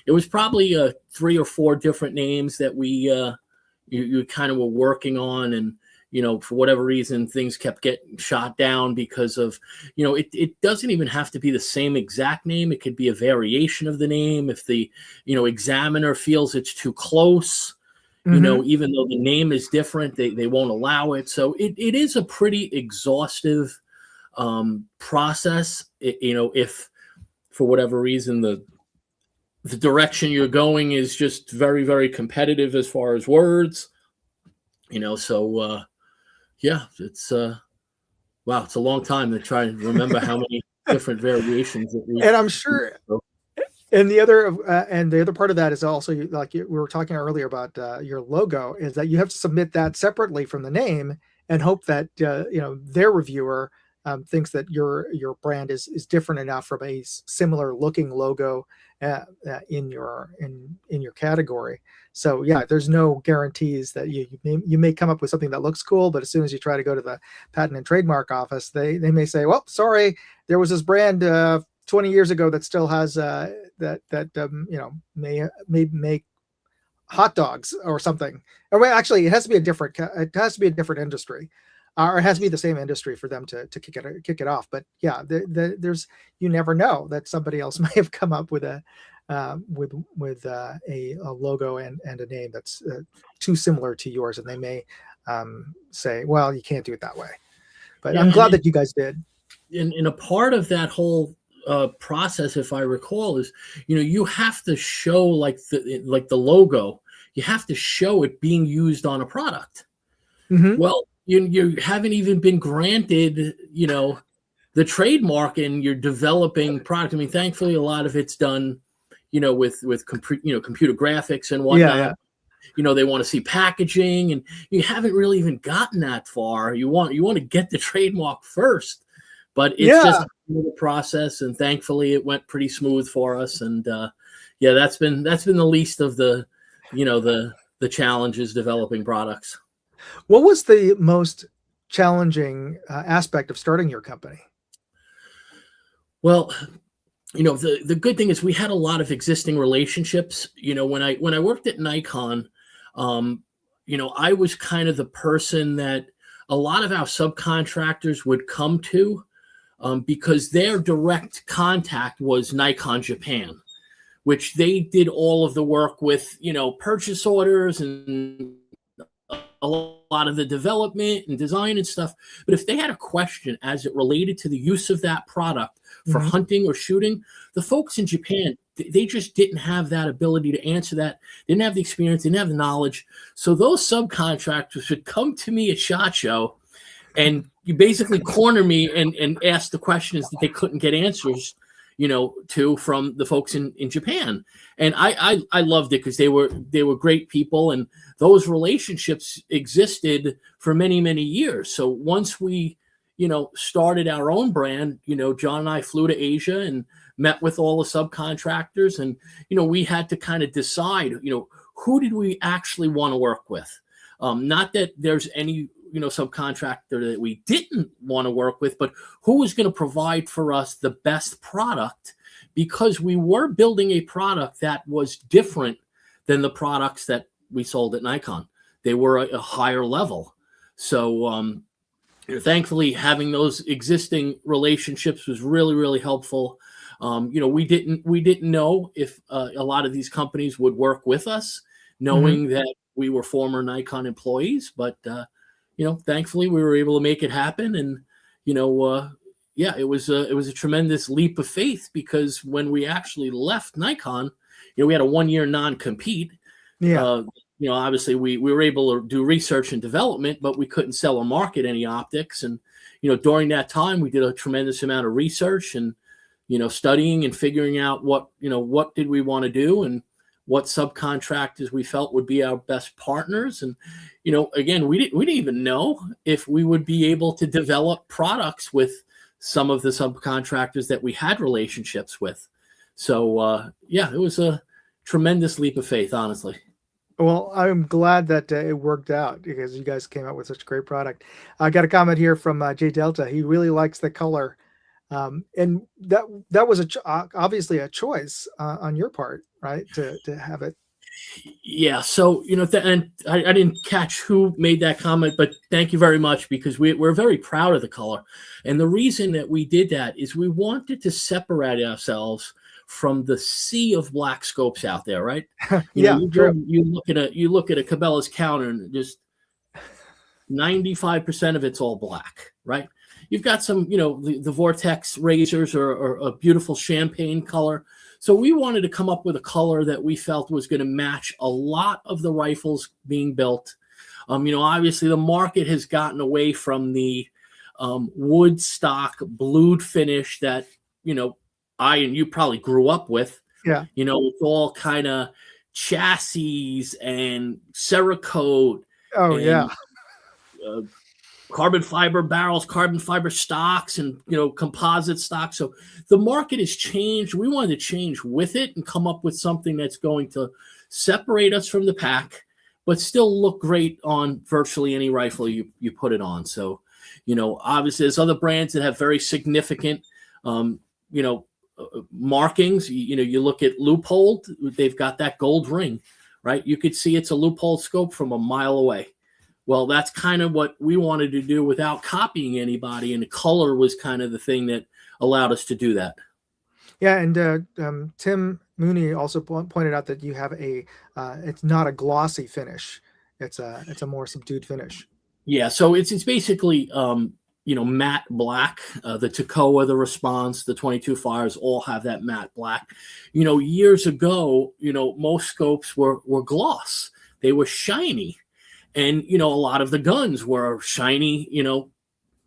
it was probably 3 or 4 different names that you kind of were working on, and for whatever reason, things kept getting shot down because of, it doesn't even have to be the same exact name. It could be a variation of the name. If the, examiner feels it's too close, even though the name is different, they won't allow it. So it is a pretty exhaustive process. If for whatever reason, the direction you're going is just very, very competitive as far as words, so, yeah, it's wow, it's a long time to try and remember how many different variations that we. And I'm sure. And the other part of that is also, like we were talking earlier about your logo, is that you have to submit that separately from the name and hope that their reviewer thinks that your brand is different enough from a similar looking logo in your category. So yeah, there's no guarantees that you may come up with something that looks cool, but as soon as you try to go to the patent and trademark office, they may say, well, sorry, there was this brand 20 years ago that still has may make hot dogs or something. Or actually, it has to be a different industry. Or it has to be the same industry for them to kick it off. But yeah, there's, you never know that somebody else may have come up with a logo and a name that's too similar to yours, and they may say, well, you can't do it that way. But yeah, I'm glad that you guys did. In a part of that whole process, if I recall, is you have to show like the logo. You have to show it being used on a product. Mm-hmm. Well, you haven't even been granted, the trademark, and you're developing product. I mean, thankfully, a lot of it's done, with computer graphics and whatnot. Yeah. They want to see packaging, and you haven't really even gotten that far. You want to get the trademark first, but it's just the process. And thankfully, it went pretty smooth for us. And that's been the least of the challenges developing products. What was the most challenging aspect of starting your company? Well, the good thing is we had a lot of existing relationships. When I worked at Nikon, I was kind of the person that a lot of our subcontractors would come to, because their direct contact was Nikon Japan. which they did all of the work with, purchase orders and a lot of the development and design and stuff. But if they had a question as it related to the use of that product for hunting or shooting, the folks in Japan, they just didn't have that ability to answer that. Didn't have the experience, didn't have the knowledge. So those subcontractors would come to me at SHOT Show and you basically corner me and ask the questions that they couldn't get answers to from the folks in Japan. And I loved it because they were great people, and those relationships existed for many, many years. So once we, started our own brand, John and I flew to Asia and met with all the subcontractors, and, we had to kind of decide, who did we actually want to work with? Not that there's any, subcontractor that we didn't want to work with, but who was going to provide for us the best product, because we were building a product that was different than the products that we sold at Nikon. They were a higher level. So, thankfully, having those existing relationships was really, really helpful. We didn't know if a lot of these companies would work with us, knowing that we were former Nikon employees, but thankfully we were able to make it happen. And, it was a tremendous leap of faith, because when we actually left Nikon, we had a 1-year non-compete. Yeah. Obviously we were able to do research and development, but we couldn't sell or market any optics. And, during that time, we did a tremendous amount of research and, studying and figuring out what did we want to do and what subcontractors we felt would be our best partners. And, again, we didn't even know if we would be able to develop products with some of the subcontractors that we had relationships with. So, it was a tremendous leap of faith, honestly. Well, I'm glad that it worked out, because you guys came out with such a great product. I got a comment here from Jay Delta. He really likes the color. And that was obviously a choice on your part, right? To have it. Yeah. So, and I didn't catch who made that comment, but thank you very much, because we're very proud of the color. And the reason that we did that is we wanted to separate ourselves from the sea of black scopes out there, right? You look at a Cabela's counter and just 95% of it's all black, right? You've got some, the Vortex razors or a beautiful champagne color. So we wanted to come up with a color that we felt was going to match a lot of the rifles being built. Obviously the market has gotten away from the wood stock blued finish that, I and you probably grew up with. Yeah. It's all kind of chassis and Cerakote. Oh, and, yeah. Carbon fiber barrels, carbon fiber stocks, and composite stocks. So the market has changed. We wanted to change with it and come up with something that's going to separate us from the pack, but still look great on virtually any rifle you put it on. So, obviously there's other brands that have very significant, markings. You look at Leupold, they've got that gold ring, right? You could see it's a Leupold scope from a mile away. Well, that's kind of what we wanted to do without copying anybody, and the color was kind of the thing that allowed us to do that. Yeah, and Tim Mooney also pointed out that you have it's not a glossy finish; it's a more subdued finish. Yeah, so it's basically matte black. The Toccoa, the Response, the 22 Fires all have that matte black. Years ago, most scopes were gloss; they were shiny. And, a lot of the guns were shiny,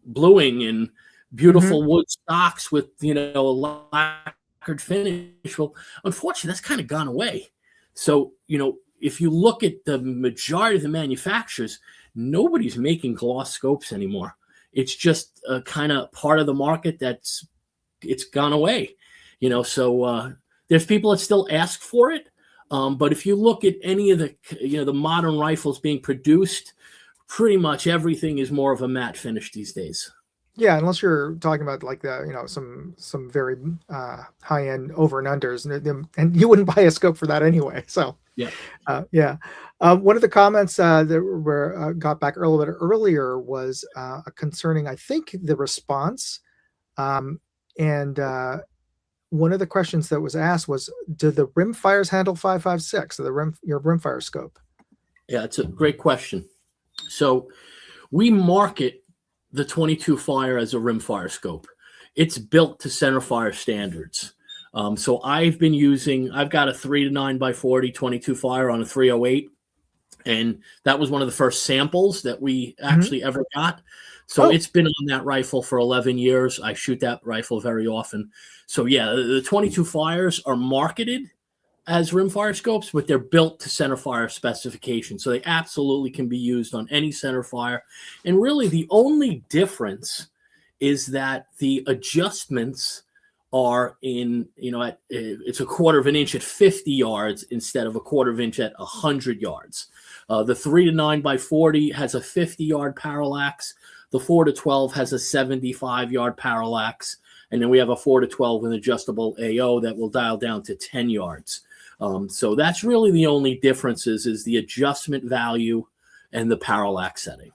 bluing and beautiful wood stocks with, a lacquered finish. Well, unfortunately, that's kind of gone away. So, if you look at the majority of the manufacturers, nobody's making gloss scopes anymore. It's just a kind of part of the market it's gone away, so there's people that still ask for it. But if you look at any of the, the modern rifles being produced, pretty much everything is more of a matte finish these days. Yeah, unless you're talking about like the, some very high end over and unders, and you wouldn't buy a scope for that anyway. So yeah, one of the comments that were got back a little bit earlier was concerning, I think, the Response, and one of the questions that was asked was, do the rimfires handle 5.56, your rimfire scope? Yeah, it's a great question. So we market the 22 Fire as a rimfire scope. It's built to centerfire standards. So I've got a 3 to 9 by 40 22 Fire on a 308. And that was one of the first samples that we actually ever got. So it's been on that rifle for 11 years. I shoot that rifle very often. So yeah, the 22 Fires are marketed as rimfire scopes, but they're built to centerfire specifications. So they absolutely can be used on any centerfire. And really the only difference is that the adjustments are in, it's a 1/4 inch at 50 yards instead of a 1/4 inch at 100 yards. The 3 to 9 by 40 has a 50-yard parallax. The 4 to 12 has a 75-yard parallax. And then we have a 4 to 12 with adjustable AO that will dial down to 10 yards. So that's really the only differences is the adjustment value and the parallax setting.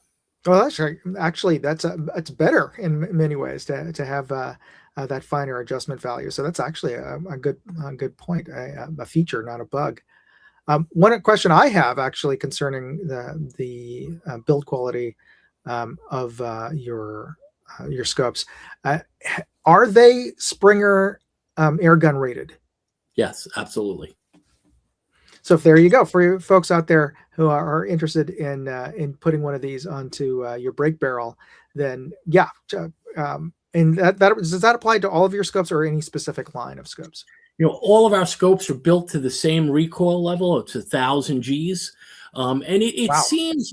Well, that's better in many ways to have that finer adjustment value. So that's actually a good point, a feature, not a bug. One question I have actually concerning the build quality of your scopes, are they Springer air gun rated? Yes, absolutely. So if there you go for you folks out there who are interested in putting one of these onto your brake barrel, then yeah. And does that apply to all of your scopes or any specific line of scopes? All of our scopes are built to the same recoil level. It's 1,000 Gs, and it seems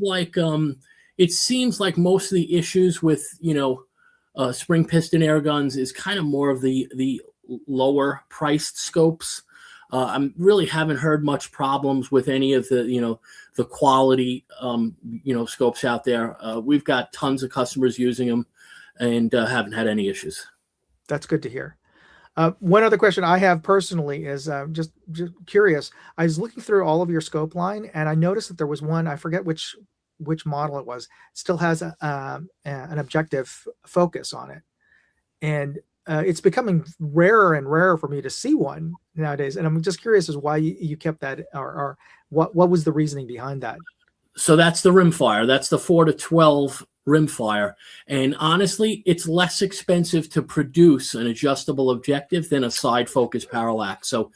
like most of the issues with spring piston air guns is kind of more of the lower priced scopes. I really haven't heard much problems with any of the quality scopes out there. We've got tons of customers using them and haven't had any issues. That's good to hear. One other question I have personally is just curious. I was looking through all of your scope line, and I noticed that there was one, I forget which model it was, still has an objective focus on it. And it's becoming rarer and rarer for me to see one nowadays. And I'm just curious as why you kept that, or what was the reasoning behind that? So that's the rimfire. That's the 4 to 12 rimfire. And honestly, it's less expensive to produce an adjustable objective than a side focus parallax. So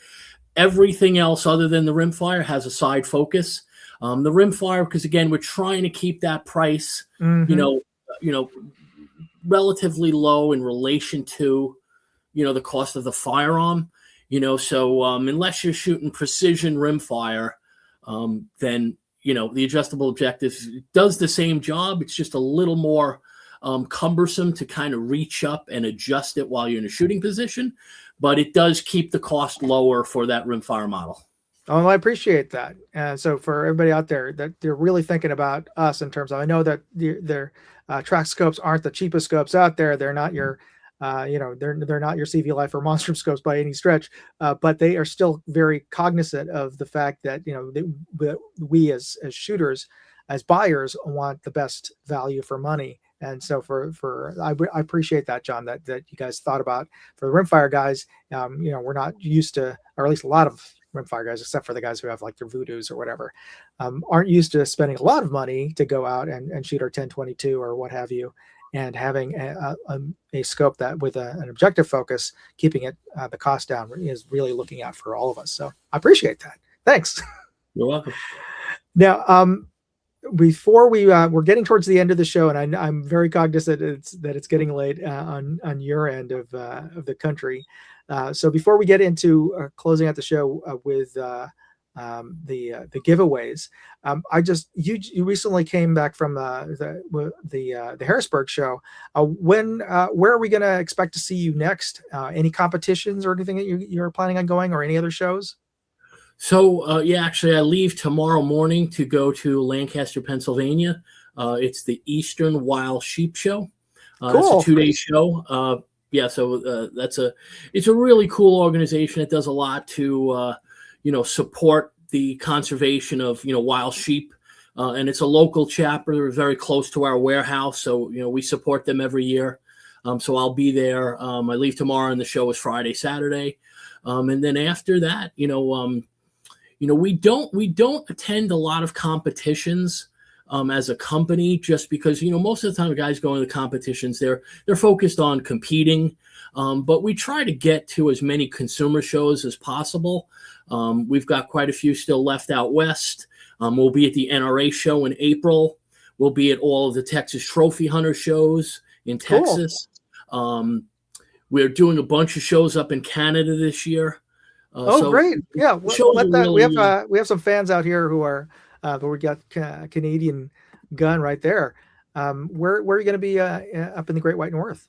everything else other than the rimfire has a side focus. The rimfire, because again, we're trying to keep that price, relatively low in relation to, the cost of the firearm, so unless you're shooting precision rimfire, then, the adjustable objective does the same job. It's just a little more cumbersome to kind of reach up and adjust it while you're in a shooting position, but it does keep the cost lower for that rimfire model. Oh, I appreciate that. So for everybody out there that they're really thinking about us in terms of, I know that their Tract scopes aren't the cheapest scopes out there. They're not your, they're not your CV Life or Monstrum scopes by any stretch, but they are still very cognizant of the fact that, we as shooters, as buyers, want the best value for money. And so I appreciate that, John, that you guys thought about for the rimfire guys. We're not used to, or at least a lot of rimfire guys, except for the guys who have like their voodoos or whatever, aren't used to spending a lot of money to go out and shoot our 1022 or what have you, and having a scope that with an objective focus, keeping it the cost down, is really looking out for all of us. So I appreciate that. Thanks. You're welcome. Now, before we're getting towards the end of the show, and I'm very cognizant that it's getting late on your end of the country. So before we get into closing out the show with the giveaways, you recently came back from the Harrisburg show. Where are we going to expect to see you next? Any competitions or anything that you're planning on going, or any other shows? So actually, I leave tomorrow morning to go to Lancaster, Pennsylvania. It's the Eastern Wild Sheep Show. Cool. It's a 2-day show. It's a really cool organization. It does a lot to support the conservation of wild sheep, and it's a local chapter. They're very close to our warehouse, so we support them every year. So I'll be there. I leave tomorrow, and the show is Friday, Saturday, and then after that, we don't attend a lot of competitions as a company, just because most of the time guys going to competitions, they're focused on competing, but we try to get to as many consumer shows as possible. We've got quite a few still left out west. We'll be at the NRA show in April. We'll be at all of the Texas Trophy Hunter shows in Texas. Cool. We're doing a bunch of shows up in Canada this year. Great! Yeah, we have some fans out here who are. But we got Canadian gun right there. Where are you going to be up in the Great White North?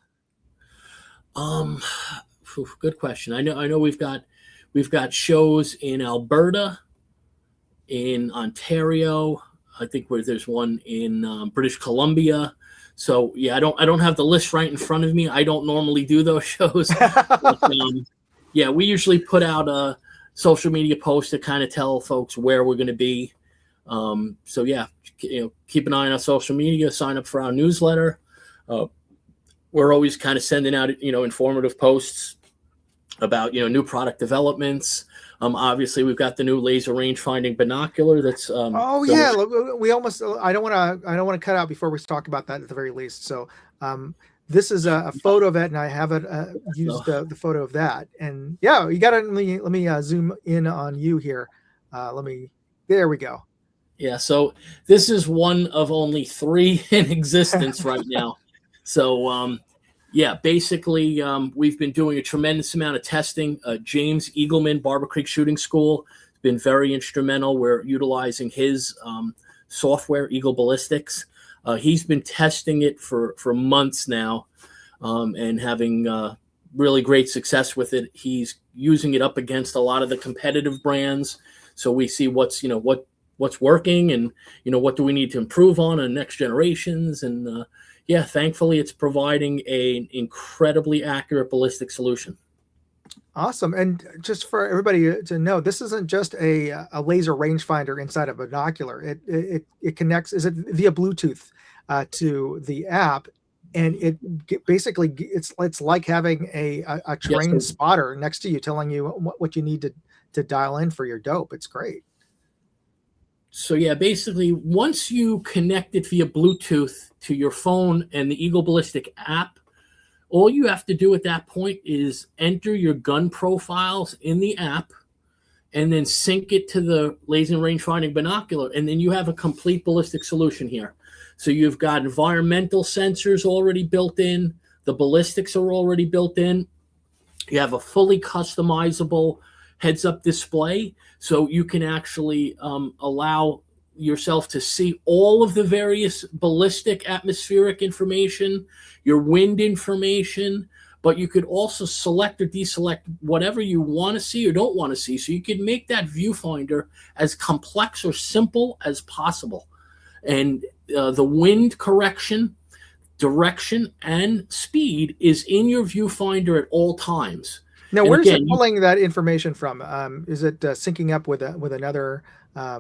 Good question. I know we've got shows in Alberta, in Ontario. I think there's one in British Columbia. So yeah, I don't have the list right in front of me. I don't normally do those shows. But, we usually put out a social media post to kind of tell folks where we're going to be. So yeah, keep an eye on our social media, sign up for our newsletter. We're always kind of sending out, informative posts about, new product developments. Obviously we've got the new laser range finding binocular. That's, I don't want to cut out before we talk about that at the very least. So, this is a photo of it, and I have it used the photo of that. And yeah, you got to let me zoom in on you here. There we go. Yeah, so this is one of only 3 in existence right now. So, basically, we've been doing a tremendous amount of testing. James Eagleman, Barber Creek Shooting School, has been very instrumental. We're utilizing his software, Eagle Ballistics. He's been testing it for months now, and having really great success with it. He's using it up against a lot of the competitive brands, so we see what's working, and what do we need to improve on in next generations. And thankfully it's providing an incredibly accurate ballistic solution. Awesome. And just for everybody to know, this isn't just a laser rangefinder inside a binocular. It connects, is it via Bluetooth to the app, and it's like having a trained spotter next to you, telling you what you need to dial in for your dope. It's great. So yeah, basically once you connect it via Bluetooth to your phone and the Eagle Ballistic app, all you have to do at that point is enter your gun profiles in the app and then sync it to the laser rangefinding binocular, and then you have a complete ballistic solution here. So you've got environmental sensors already built in, the ballistics are already built in, you have a fully customizable heads-up display, so you can actually allow yourself to see all of the various ballistic atmospheric information, your wind information, but you could also select or deselect whatever you want to see or don't want to see. So you can make that viewfinder as complex or simple as possible. And the wind correction, direction, and speed is in your viewfinder at all times. Now, where's it pulling that information from? Is it syncing up with another I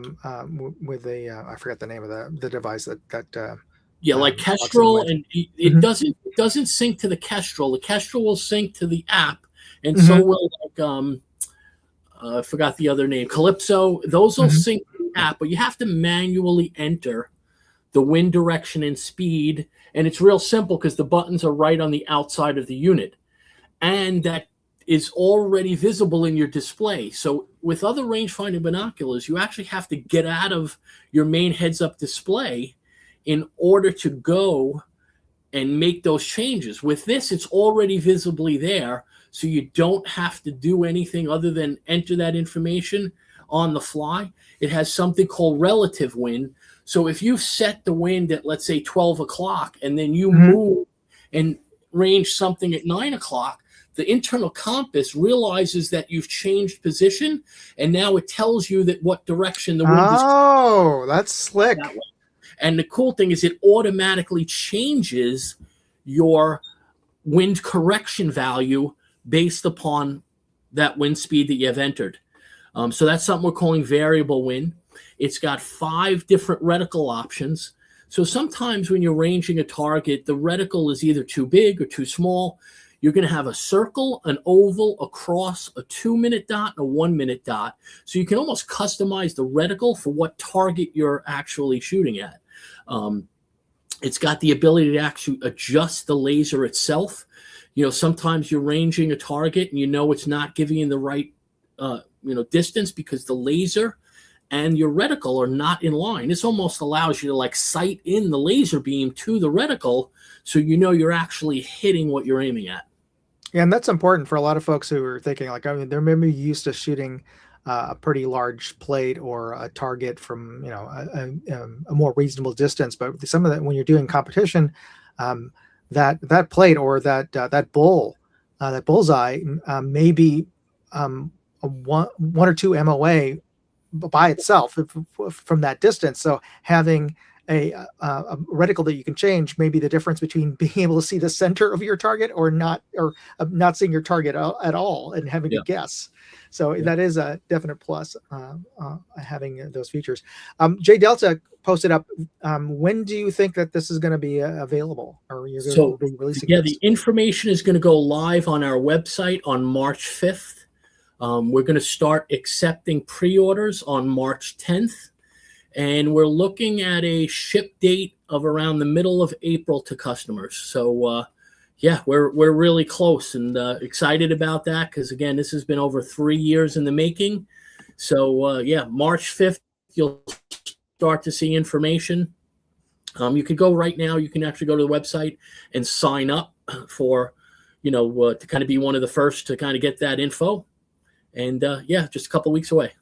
forgot the name of the device that like Kestrel, and it doesn't sync to the Kestrel. The Kestrel will sync to the app, and so will I forgot the other name, Calypso. Those will sync to the app, but you have to manually enter the wind direction and speed, and it's real simple because the buttons are right on the outside of the unit, and that is already visible in your display. So with other rangefinding binoculars, you actually have to get out of your main heads-up display in order to go and make those changes. With this, it's already visibly there, so you don't have to do anything other than enter that information on the fly. It has something called relative wind. So if you've set the wind at, let's say, 12 o'clock, and then you move and range something at 9 o'clock, the internal compass realizes that you've changed position, and now it tells you that what direction the wind is. Oh, that's slick. That way. And the cool thing is it automatically changes your wind correction value based upon that wind speed that you have entered. So that's something we're calling variable wind. It's got 5 different reticle options. So sometimes when you're ranging a target, the reticle is either too big or too small. You're going to have a circle, an oval, a cross, a 2-minute dot, and a 1-minute dot. So you can almost customize the reticle for what target you're actually shooting at. It's got the ability to actually adjust the laser itself. Sometimes you're ranging a target and it's not giving you the right distance because the laser and your reticle are not in line. This almost allows you to like sight in the laser beam to the reticle so you're actually hitting what you're aiming at. Yeah, and that's important for a lot of folks who are thinking like, they're maybe used to shooting a pretty large plate or a target from a more reasonable distance, but some of that when you're doing competition, that plate or that bullseye may be a one or two MOA by itself from that distance. So having a reticle that you can change may be the difference between being able to see the center of your target or not seeing your target at all and having to guess. So that is a definite plus, having those features. J Delta posted up. When do you think that this is going to be available, or you're going to be releasing? Yeah, the information is going to go live on our website on March 5th. We're going to start accepting pre-orders on March 10th, and we're looking at a ship date of around the middle of April to customers. So, we're really close and excited about that because, again, this has been over 3 years in the making. So, March 5th, you'll start to see information. You could go right now. You can actually go to the website and sign up for, to kind of be one of the first to kind of get that info. And just a couple weeks away.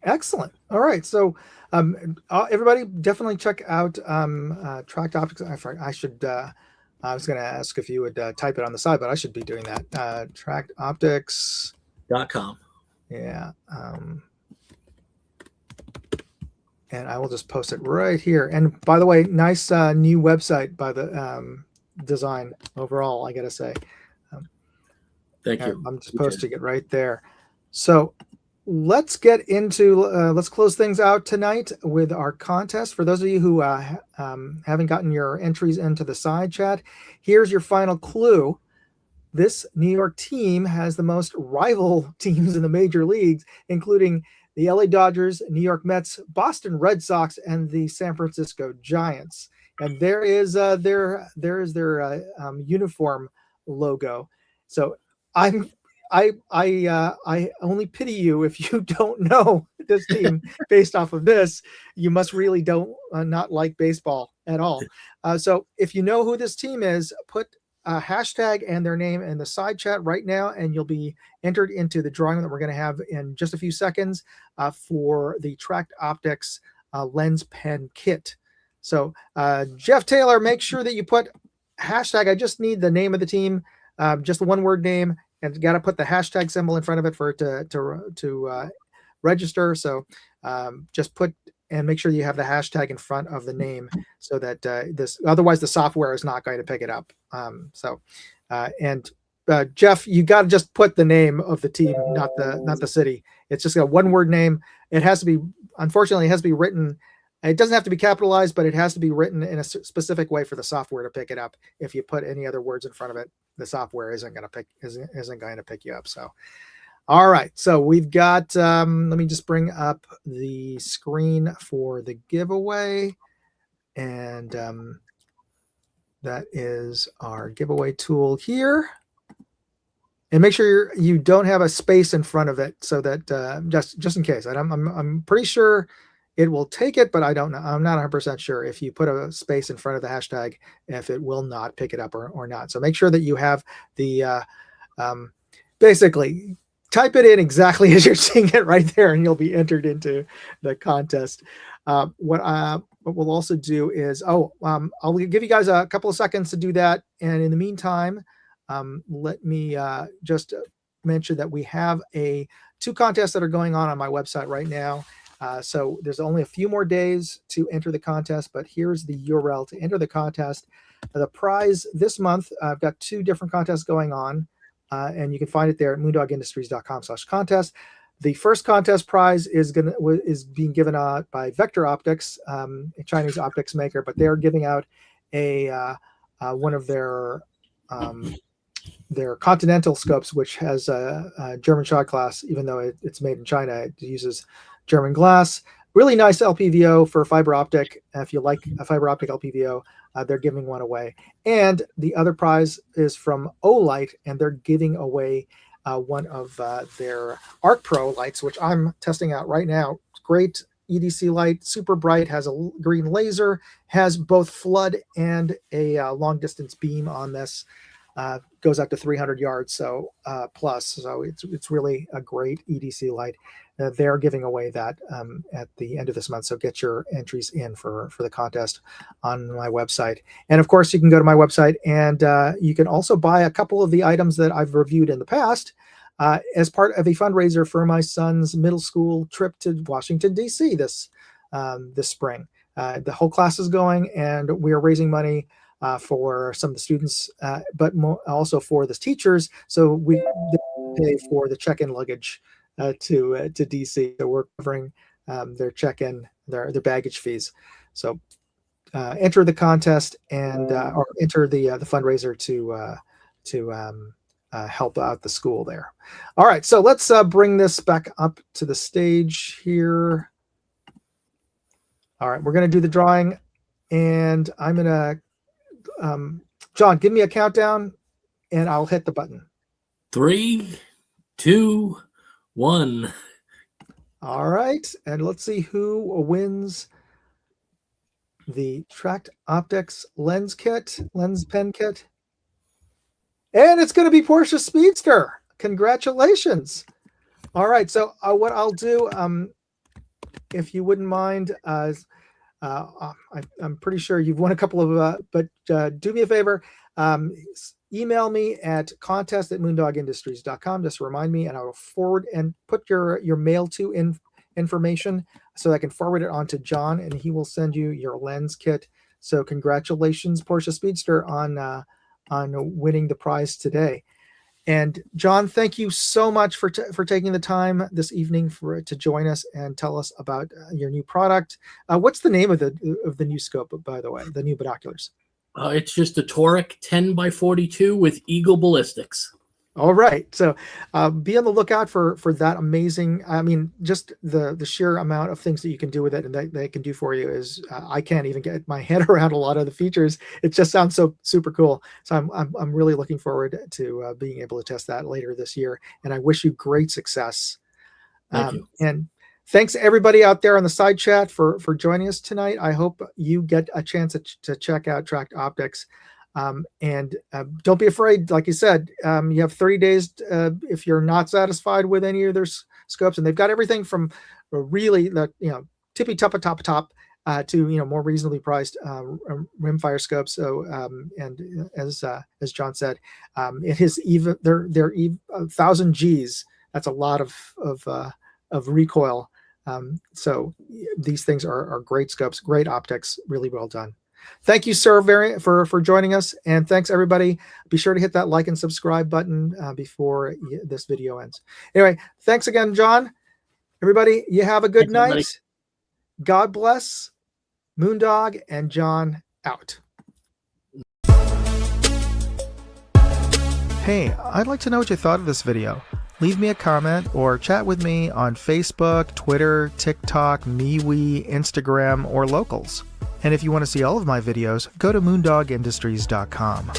Excellent. All right. So everybody definitely check out Tract Optics. I was going to ask if you would type it on the side, but I should be doing that. TractOptics.com. Yeah. And I will just post it right here. And by the way, nice new website by the design overall, I got to say. Thank you. I'm just posting it right there. So let's get into, let's close things out tonight with our contest. For those of you who haven't gotten your entries into the side chat, here's your final clue. This New York team has the most rival teams in the major leagues, including the LA Dodgers, New York Mets, Boston Red Sox, and the San Francisco Giants. And there is their uniform logo. So I only pity you if you don't know this team based off of this. You must really don't not like baseball at all. So if you know who this team is, put a hashtag and their name in the side chat right now, and you'll be entered into the drawing that we're going to have in just a few seconds for the Tract Optics lens pen kit. So Jeff Taylor, make sure that you put hashtag. I just need the name of the team, just the one word name. And got to put the hashtag symbol in front of it for it to register. So just put and make sure you have the hashtag in front of the name so that otherwise the software is not going to pick it up. Jeff, you got to just put the name of the team, not the city. It's just a one word name. It has to be, unfortunately, it has to be written. It doesn't have to be capitalized, but it has to be written in a specific way for the software to pick it up. If you put any other words in front of it, the software isn't going to pick you up. So, all right. So we've got, let me just bring up the screen for the giveaway. And that is our giveaway tool here. And make sure you don't have a space in front of it so that just in case. I'm pretty sure it will take it, but I don't know. I'm not 100% sure if you put a space in front of the hashtag, if it will not pick it up or not. So make sure that you have the, basically type it in exactly as you're seeing it right there, and you'll be entered into the contest. What we'll also do is, I'll give you guys a couple of seconds to do that. And in the meantime, let me just mention that we have two contests that are going on my website right now. So there's only a few more days to enter the contest, but here's the URL to enter the contest. The prize this month, I've got two different contests going on, and you can find it there at moondogindustries.com/contest. The first contest prize is being given out by Vector Optics, a Chinese optics maker, but they're giving out one of their Continental scopes, which has a German shot glass, even though it's made in China. It uses German glass. Really nice LPVO for fiber optic. If you like a fiber optic LPVO, they're giving one away. And the other prize is from Olight, and they're giving away one of their Arc Pro lights, which I'm testing out right now. Great EDC light, super bright, has a green laser, has both flood and a long distance beam on this. Goes up to 300 yards, so plus. So it's really a great EDC light. They're giving away that at the end of this month. So get your entries in for the contest on my website. And of course, you can go to my website, and you can also buy a couple of the items that I've reviewed in the past as part of a fundraiser for my son's middle school trip to Washington, D.C. this spring. The whole class is going, and we are raising money for some of the students, but also for the teachers. So we pay for the check-in luggage to DC. So we're covering their check-in, their baggage fees. So enter the contest and or enter the fundraiser to help out the school there. All right, so let's bring this back up to the stage here. All right, we're going to do the drawing, and I'm going to John, give me a countdown and I'll hit the button. 3, 2, 1. All right. And let's see who wins the Tract Optics lens pen kit. And it's going to be Porsche Speedster. Congratulations. All right. So what I'll do, if you wouldn't mind, I'm pretty sure you've won a couple of, but do me a favor, email me at contest@moondogindustries.com. Just remind me, and I will forward and put your mail to information so I can forward it on to John, and he will send you your lens kit. So congratulations, Porsche Speedster, on winning the prize today. And John, thank you so much for taking the time this evening to join us and tell us about your new product. What's the name of the new scope, by the way, the new binoculars? It's just a toric 10x42 with Eagle ballistics. All right, so be on the lookout for that amazing. I mean, just the sheer amount of things that you can do with it and that they can do for you is I can't even get my head around a lot of the features. It just sounds so super cool. So I'm really looking forward to being able to test that later this year. And I wish you great success. Thank you. And thanks everybody out there on the side chat for joining us tonight. I hope you get a chance to check out Tract Optics. And don't be afraid. Like you said, you have 30 days if you're not satisfied with any of their scopes, and they've got everything from really tippy top to more reasonably priced rimfire scopes. So and as John said, it is even they're 1,000 Gs. That's a lot of recoil. So these things are great scopes, great optics, really well done. Thank you, sir, for joining us, and thanks everybody. Be sure to hit that like and subscribe button before this video ends. Anyway, thanks again, John. Everybody, you have a good night. Everybody. God bless. Moondog and John out. Hey, I'd like to know what you thought of this video. Leave me a comment or chat with me on Facebook, Twitter, TikTok, MeWe, Instagram, or Locals. And if you want to see all of my videos, go to moondogindustries.com.